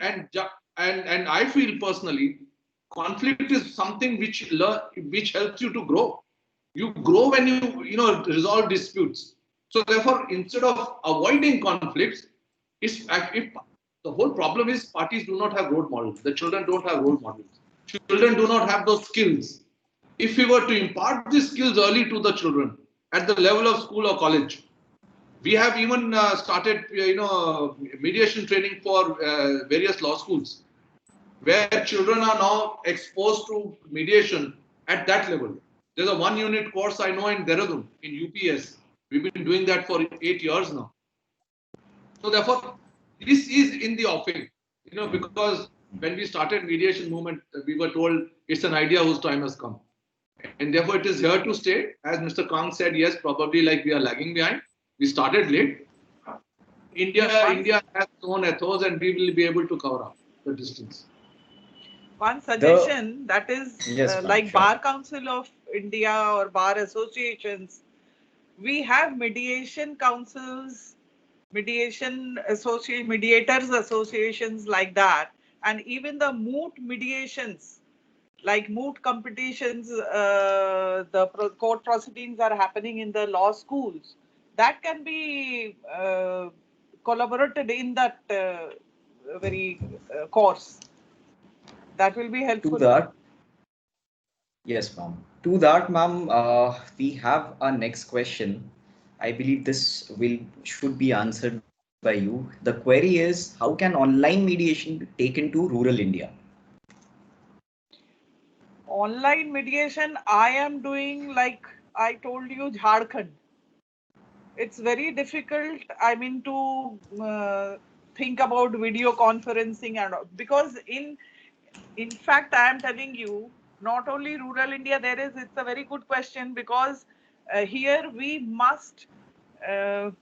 and I feel personally, conflict is something which helps you to grow. You grow when you resolve disputes. So therefore, instead of avoiding conflicts, if the whole problem is parties do not have role models. The children don't have role models. Children do not have those skills. If we were to impart these skills early to the children at the level of school or college, we have even started, mediation training for various law schools, where children are now exposed to mediation at that level. There's a 1-unit course I know in Dehradun, in UPS. We've been doing that for 8 years now. So therefore, this is in the offing, because when we started mediation movement, we were told it's an idea whose time has come. And therefore, it is here to stay. As Mr. Kang said, yes, probably like we are lagging behind. We started late. India has its own ethos, and we will be able to cover up the distance. One suggestion that is like sure. Bar Council of India or bar associations, we have mediation councils, mediators associations like that, and even the moot mediations, like moot competitions, the court proceedings are happening in the law schools. That can be collaborated in that very course. That will be helpful. To that, yes, ma'am. To that, ma'am, we have our next question. I believe this should be answered by you. The query is, how can online mediation be taken to rural India? Online mediation, I am doing, like I told you, Jharkhand. It's very difficult, I mean, to think about video conferencing, and because in fact, I am telling you, not only rural India, it's a very good question, because here we must have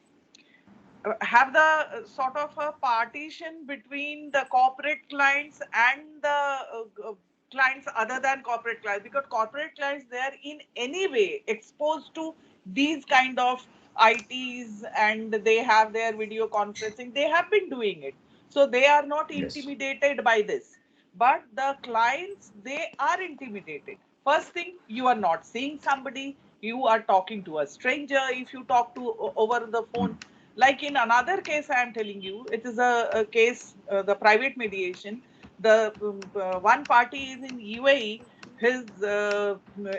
the sort of a partition between the corporate clients and the clients other than corporate clients, because corporate clients, they are in any way exposed to these kind of ITs, and they have their video conferencing. They have been doing it, so they are not intimidated by this. But the clients, they are intimidated. First thing, you are not seeing somebody, you are talking to a stranger. If you talk to over the phone, like in another case, I am telling you, it is a case, the private mediation. The one party is in UAE, his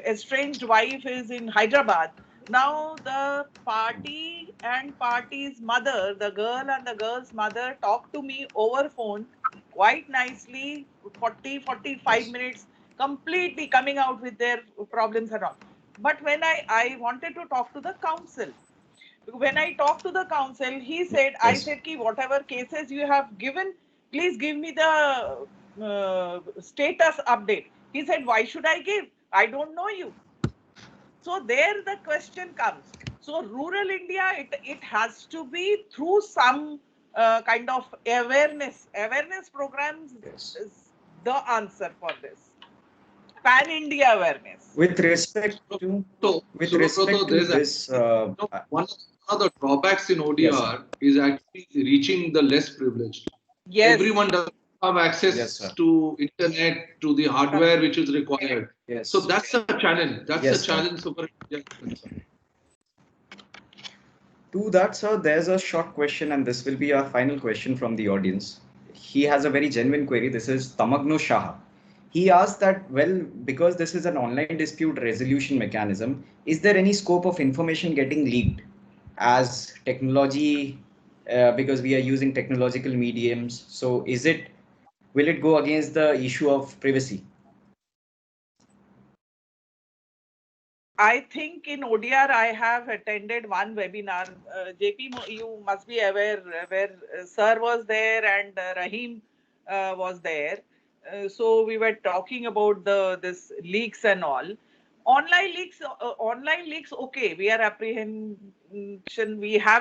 estranged wife is in Hyderabad. Now the party and party's mother, the girl and the girl's mother, talked to me over phone quite nicely, 40-45 minutes, completely coming out with their problems and all. But when I wanted to talk to the council, when I talked to the council, he said, I said, ki whatever cases you have given, please give me the status update. He said, why should I give? I don't know you. So there the question comes. So rural India, it has to be through some kind of awareness programs is the answer for this. Pan-India awareness. With respect to this, one of the drawbacks in ODR is actually reaching the less privileged. Yes. Everyone doesn't have access to internet, to the hardware which is required. Yes. So that's a challenge. That's a challenge for India. To that, sir, there's a short question, and this will be our final question from the audience. He has a very genuine query. This is Tamagno Shah. He asked that, well, because this is an online dispute resolution mechanism, is there any scope of information getting leaked as technology, because we are using technological mediums? So will it go against the issue of privacy? I think in ODR, I have attended one webinar. JP, you must be aware, where Sir was there and Rahim was there. So we were talking about this leaks and all. Online leaks, okay, we have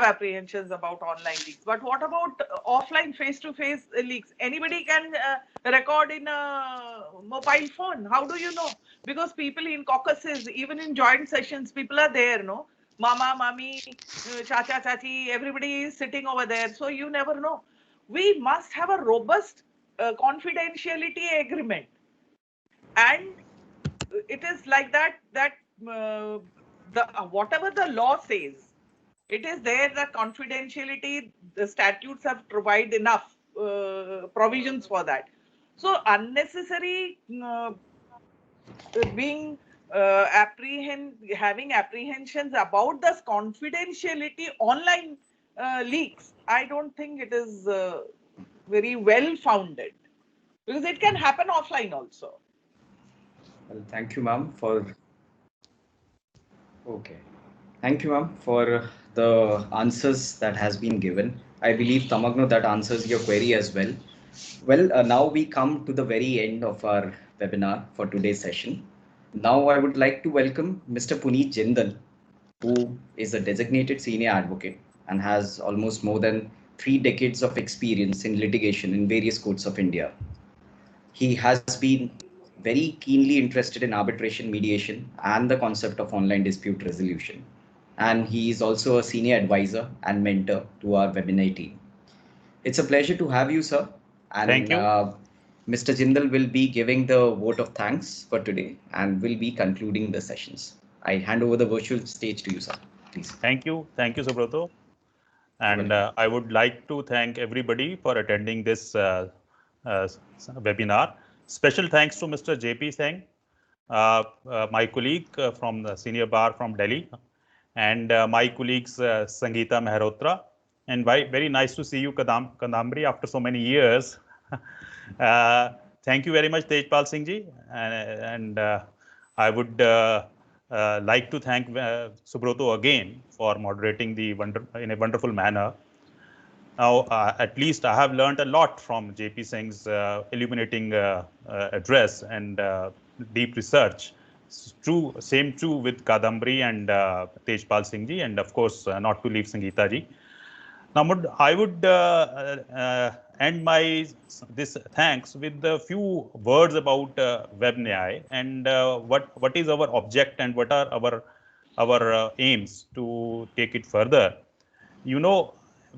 apprehensions about online leaks, but what about offline face-to-face leaks? Anybody can record in a mobile phone. How do you know? Because people in caucuses, even in joint sessions, people are there, no? Mama, mummy, chacha, chachi, everybody is sitting over there. So you never know. We must have a robust confidentiality agreement. And it is like that the whatever the law says, it is there that confidentiality, the statutes have provided enough provisions for that. So unnecessary being having apprehensions about this confidentiality online leaks, I don't think it is very well founded, because it can happen offline also. Well, thank you, ma'am, for Thank you, ma'am, for the answers that has been given. I believe, Tamagno, that answers your query as well. Well, now we come to the very end of our webinar for today's session. Now I would like to welcome Mr. Puneet Jindal, who is a designated senior advocate and has almost more than 3 decades of experience in litigation in various courts of India. He has been very keenly interested in arbitration mediation and the concept of online dispute resolution. And he is also a senior advisor and mentor to our webinar team. It's a pleasure to have you, sir. And thank you. Mr. Jindal will be giving the vote of thanks for today and will be concluding the sessions. I hand over the virtual stage to you, sir. Please. Thank you, Subrata. And I would like to thank everybody for attending this webinar. Special thanks to Mr. JP Singh, my colleague from the Senior Bar from Delhi, and my colleagues Sangeeta Mehrotra. And very nice to see you, Kadambari, after so many years. Thank you very much, Tejpal Singh ji. And I would like to thank Subrata again for moderating in a wonderful manner. Now, at least I have learned a lot from JP Singh's illuminating address and deep research. Same true with Kadambari and Tejpal Singh ji, and of course, not to leave Sangeeta ji. Now, I would end this thanks with a few words about WebNyay and what is our object and what are our aims to take it further. You know,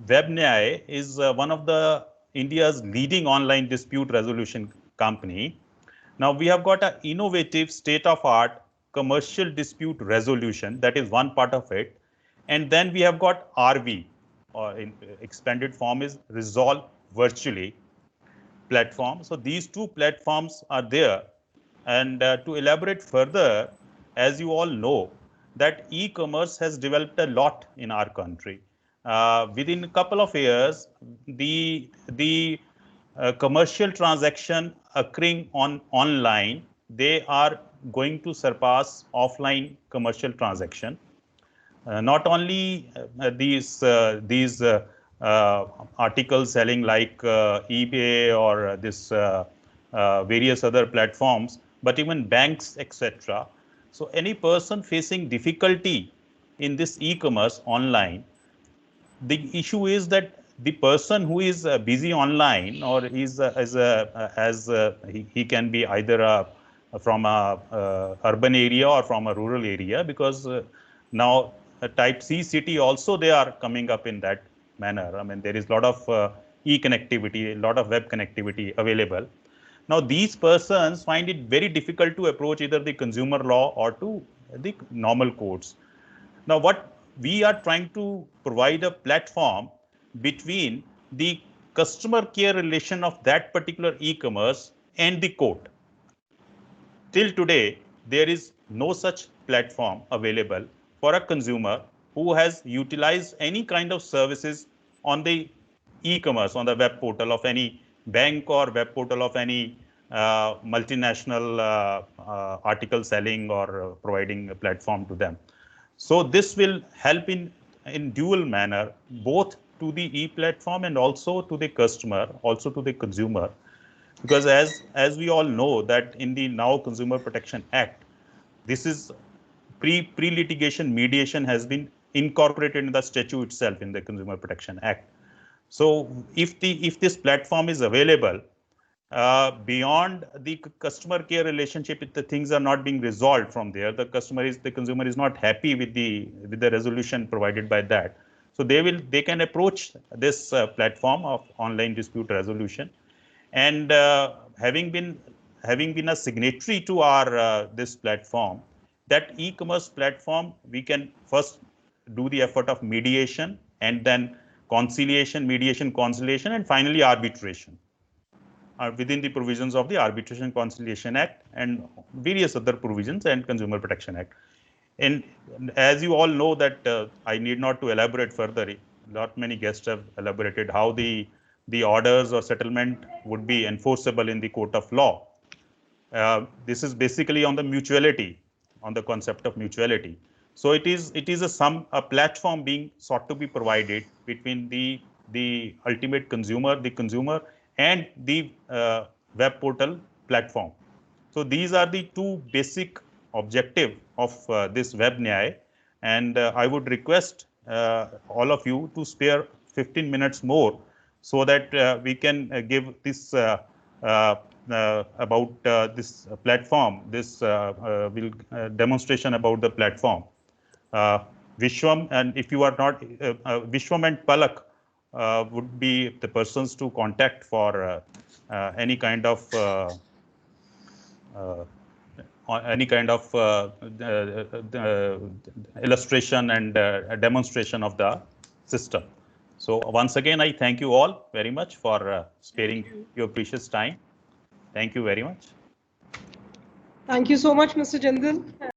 WebNyay is one of the India's leading online dispute resolution company. Now we have got an innovative state-of-art commercial dispute resolution, that is one part of it, and then we have got RV, or in expanded form is Resolve Virtually platform. So these two platforms are there, and to elaborate further, as you all know, that e-commerce has developed a lot in our country. Within a couple of years, the commercial transaction occurring online, they are going to surpass offline commercial transaction. Not only these articles selling like eBay or this various other platforms, but even banks, etc. So any person facing difficulty in this e-commerce online, the issue is that the person who is busy online, or is he can be either from a urban area or from a rural area, because now type C city also they are coming up in that manner. I mean, there is a lot of e-connectivity, a lot of web connectivity available. Now these persons find it very difficult to approach either the consumer law or to the normal courts. Now what we are trying to provide a platform between the customer care relation of that particular e-commerce and the court. Till today, there is no such platform available for a consumer who has utilized any kind of services on the e-commerce, on the web portal of any bank or web portal of any multinational article selling or providing a platform to them. So this will help in dual manner, both to the e-platform and also to the customer, also to the consumer. Because as we all know that in the now Consumer Protection Act, this is pre-litigation mediation has been incorporated in the statute itself in the Consumer Protection Act. So if this platform is available, beyond the customer care relationship, if the things are not being resolved from there, the consumer is not happy with the resolution provided by that. So they can approach this platform of online dispute resolution, and having been a signatory to our this platform, that e-commerce platform, we can first do the effort of mediation, and then conciliation, mediation, conciliation, and finally arbitration within the provisions of the Arbitration Conciliation Act and various other provisions and Consumer Protection Act. And as you all know that I need not to elaborate further. Not many guests have elaborated how the orders or settlement would be enforceable in the court of law. This is basically on the mutuality, on the concept of mutuality. So it is a platform being sought to be provided between the ultimate consumer, and the web portal platform. So these are the two basic objectives of this Web Nyay, and I would request all of you to spare 15 minutes more so that we can give this about this platform, this demonstration about the platform. Vishwam, and if you are not, Vishwam and Palak would be the persons to contact for any kind of illustration and a demonstration of the system. So once again, I thank you all very much for sparing your precious time. Thank you very much. Thank you so much, Mr. Jindal.